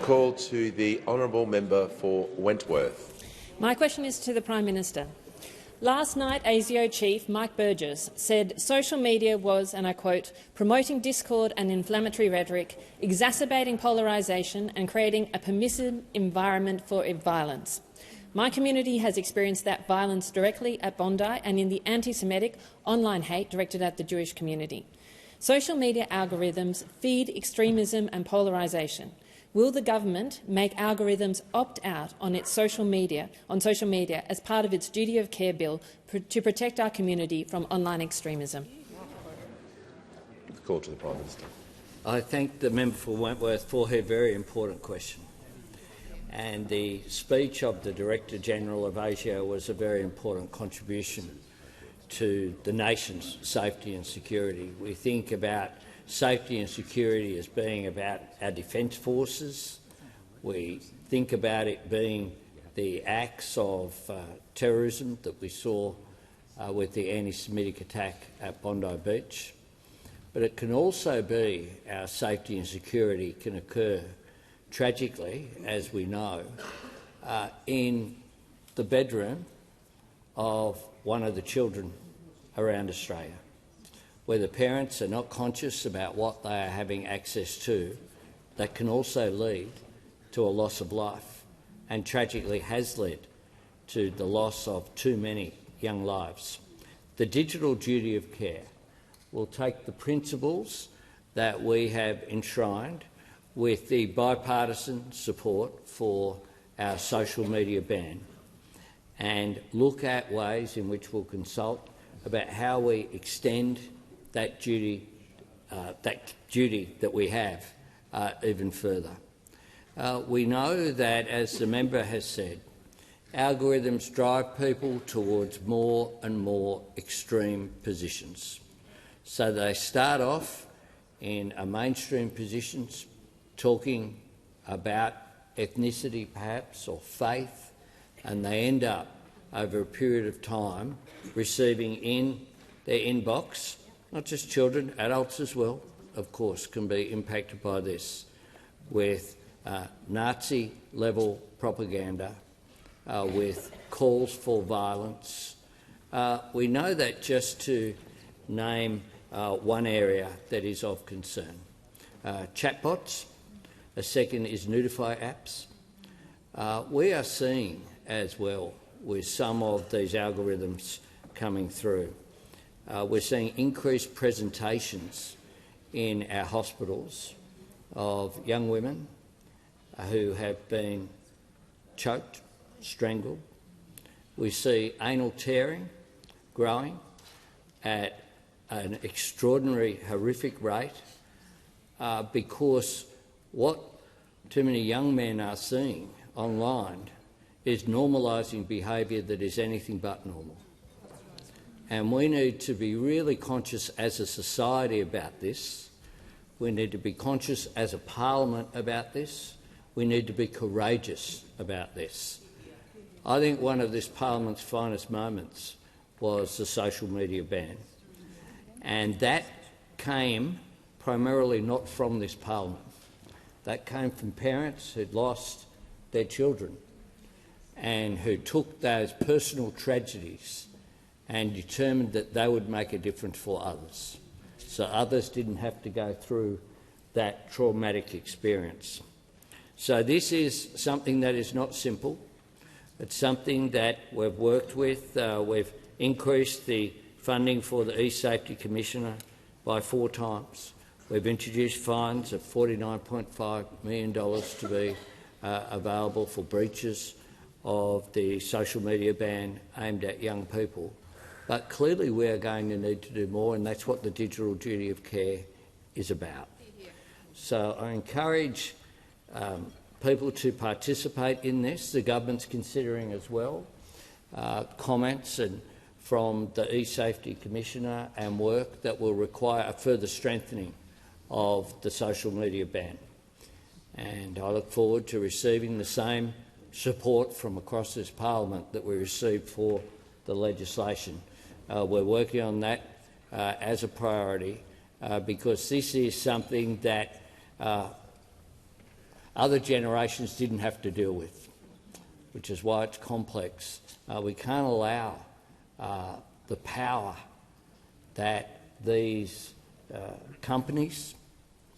Call to the honourable member for Wentworth. My question is to the Prime Minister. Last night, ASIO Chief Mike Burgess said social media was, and I quote, promoting discord and inflammatory rhetoric, exacerbating polarisation and creating a permissive environment for violence. My community has experienced that violence directly at Bondi and in the anti-Semitic online hate directed at the Jewish community. Social media algorithms feed extremism and polarisation. Will the government make algorithms opt out on social media as part of its duty of care bill to protect our community from online extremism? Call to the Prime Minister. I thank the member for Wentworth for her very important question. And the speech of the Director-General of ASIO was a very important contribution to the nation's safety and security. We think about safety and security as being about our defence forces. We think about it being the acts of terrorism that we saw with the anti-Semitic attack at Bondi Beach. But it can also be our safety and security can occur tragically, as we know, in the bedroom of one of the children around Australia, where the parents are not conscious about what they are having access to. That can also lead to a loss of life, and tragically has led to the loss of too many young lives. The digital duty of care will take the principles that we have enshrined with the bipartisan support for our social media ban and look at ways in which we'll consult about how we extend that duty that we have even further. We know that, as the member has said, algorithms drive people towards more and more extreme positions. So they start off in a mainstream positions, talking about ethnicity perhaps or faith, and they end up over a period of time receiving in their inbox, not just children, adults as well, of course, can be impacted by this, with Nazi-level propaganda, with calls for violence. We know that, just to name one area that is of concern. Chatbots. A second is Notify apps. We are seeing as well, with some of these algorithms coming through, We're seeing increased presentations in our hospitals of young women who have been choked, strangled. We see anal tearing growing at an extraordinary, horrific rate because what too many young men are seeing online is normalising behaviour that is anything but normal. And we need to be really conscious as a society about this. We need to be conscious as a parliament about this. We need to be courageous about this. I think one of this parliament's finest moments was the social media ban. And that came primarily not from this parliament. That came from parents who'd lost their children and who took those personal tragedies and determined that they would make a difference for others, so others didn't have to go through that traumatic experience. So this is something that is not simple. It's something that we've worked with. We've increased the funding for the eSafety Commissioner by 4 times. We've introduced fines of $49.5 million to be available for breaches of the social media ban aimed at young people. But clearly we are going to need to do more, and that's what the digital duty of care is about. So I encourage people to participate in this. The government's considering as well comments from the eSafety Commissioner and work that will require a further strengthening of the social media ban. And I look forward to receiving the same support from across this parliament that we received for the legislation. We're working on that as a priority because this is something that other generations didn't have to deal with, which is why it's complex. We can't allow the power that these companies,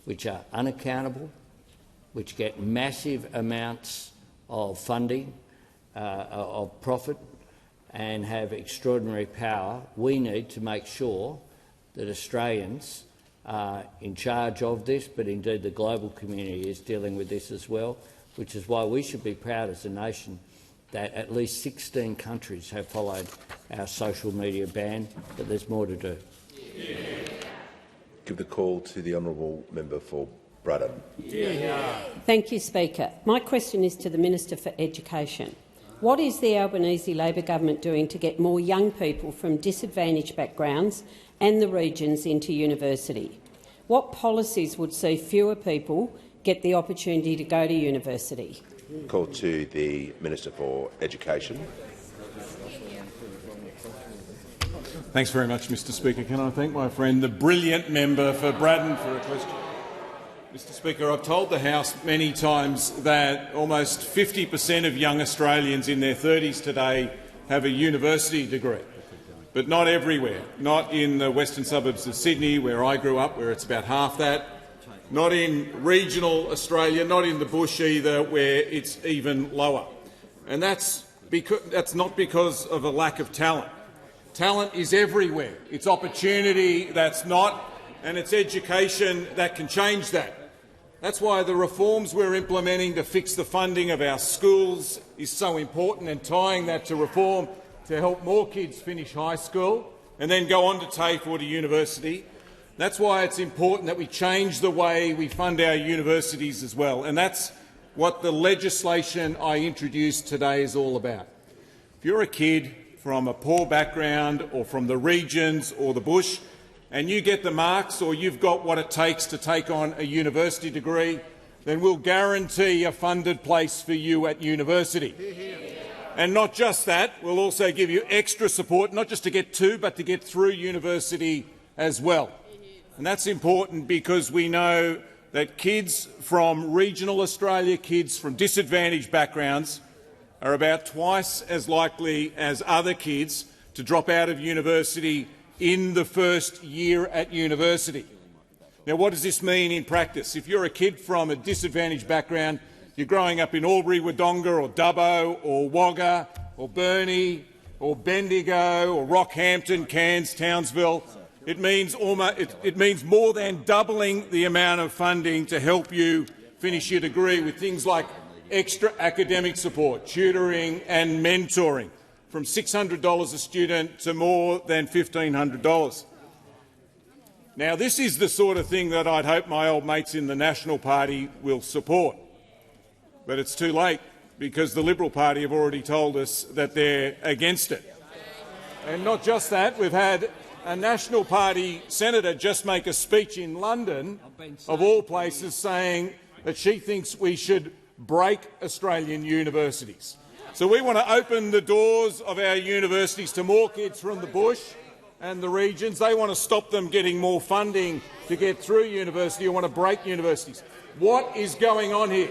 which are unaccountable, which get massive amounts of funding, of profit, and have extraordinary power. We need to make sure that Australians are in charge of this, but indeed the global community is dealing with this as well, which is why we should be proud as a nation that at least 16 countries have followed our social media ban, but there's more to do. Give the call to the honourable member for Braddon. Thank you, Speaker. My question is to the Minister for Education. What is the Albanese Labor government doing to get more young people from disadvantaged backgrounds and the regions into university? What policies would see fewer people get the opportunity to go to university? Call to the Minister for Education. Thanks very much, Mr Speaker. Can I thank my friend, the brilliant member for Braddon, for a question? Mr Speaker, I've told the House many times that almost 50% of young Australians in their 30s today have a university degree, but not everywhere. Not in the western suburbs of Sydney, where I grew up, where it's about half that. Not in regional Australia, not in the bush either, where it's even lower. And that's not because of a lack of talent. Talent is everywhere. It's opportunity that's not, and it's education that can change that. That's why the reforms we're implementing to fix the funding of our schools is so important, and tying that to reform to help more kids finish high school and then go on to TAFE or to university. That's why it's important that we change the way we fund our universities as well, and that's what the legislation I introduced today is all about. If you're a kid from a poor background or from the regions or the bush, and you get the marks or you've got what it takes to take on a university degree, then we'll guarantee a funded place for you at university. And not just that, we'll also give you extra support, not just to get to, but to get through university as well. And that's important because we know that kids from regional Australia, kids from disadvantaged backgrounds, are about twice as likely as other kids to drop out of university in the first year at university. Now, what does this mean in practice? If you're a kid from a disadvantaged background, you're growing up in Albury, Wodonga or Dubbo or Wagga or Burnie or Bendigo or Rockhampton, Cairns, Townsville. It means more than doubling the amount of funding to help you finish your degree with things like extra academic support, tutoring and mentoring, from $600 a student to more than $1,500. Now, this is the sort of thing that I'd hope my old mates in the National Party will support. But it's too late, because the Liberal Party have already told us that they're against it. And not just that, we've had a National Party senator just make a speech in London, of all places, saying that she thinks we should break Australian universities. So we want to open the doors of our universities to more kids from the bush and the regions. They want to stop them getting more funding to get through university, or want to break universities. What is going on here?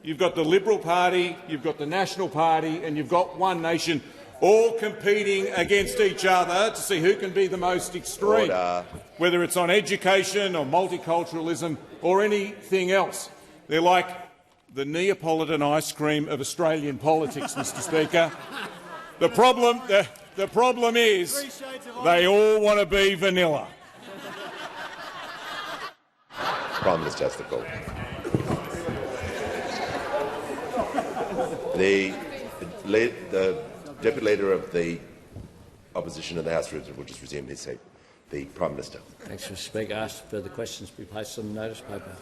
You've got the Liberal Party, you've got the National Party, and you've got One Nation, all competing against each other to see who can be the most extreme, whether it's on education or multiculturalism or anything else. They're like the Neapolitan ice cream of Australian politics, Mr Speaker. The problem is they all want to be vanilla. Prime Minister has the call. The Deputy Leader of the Opposition in the House will just resume his seat. The Prime Minister. Thanks, Mr Speaker. I ask further questions be placed on the notice paper.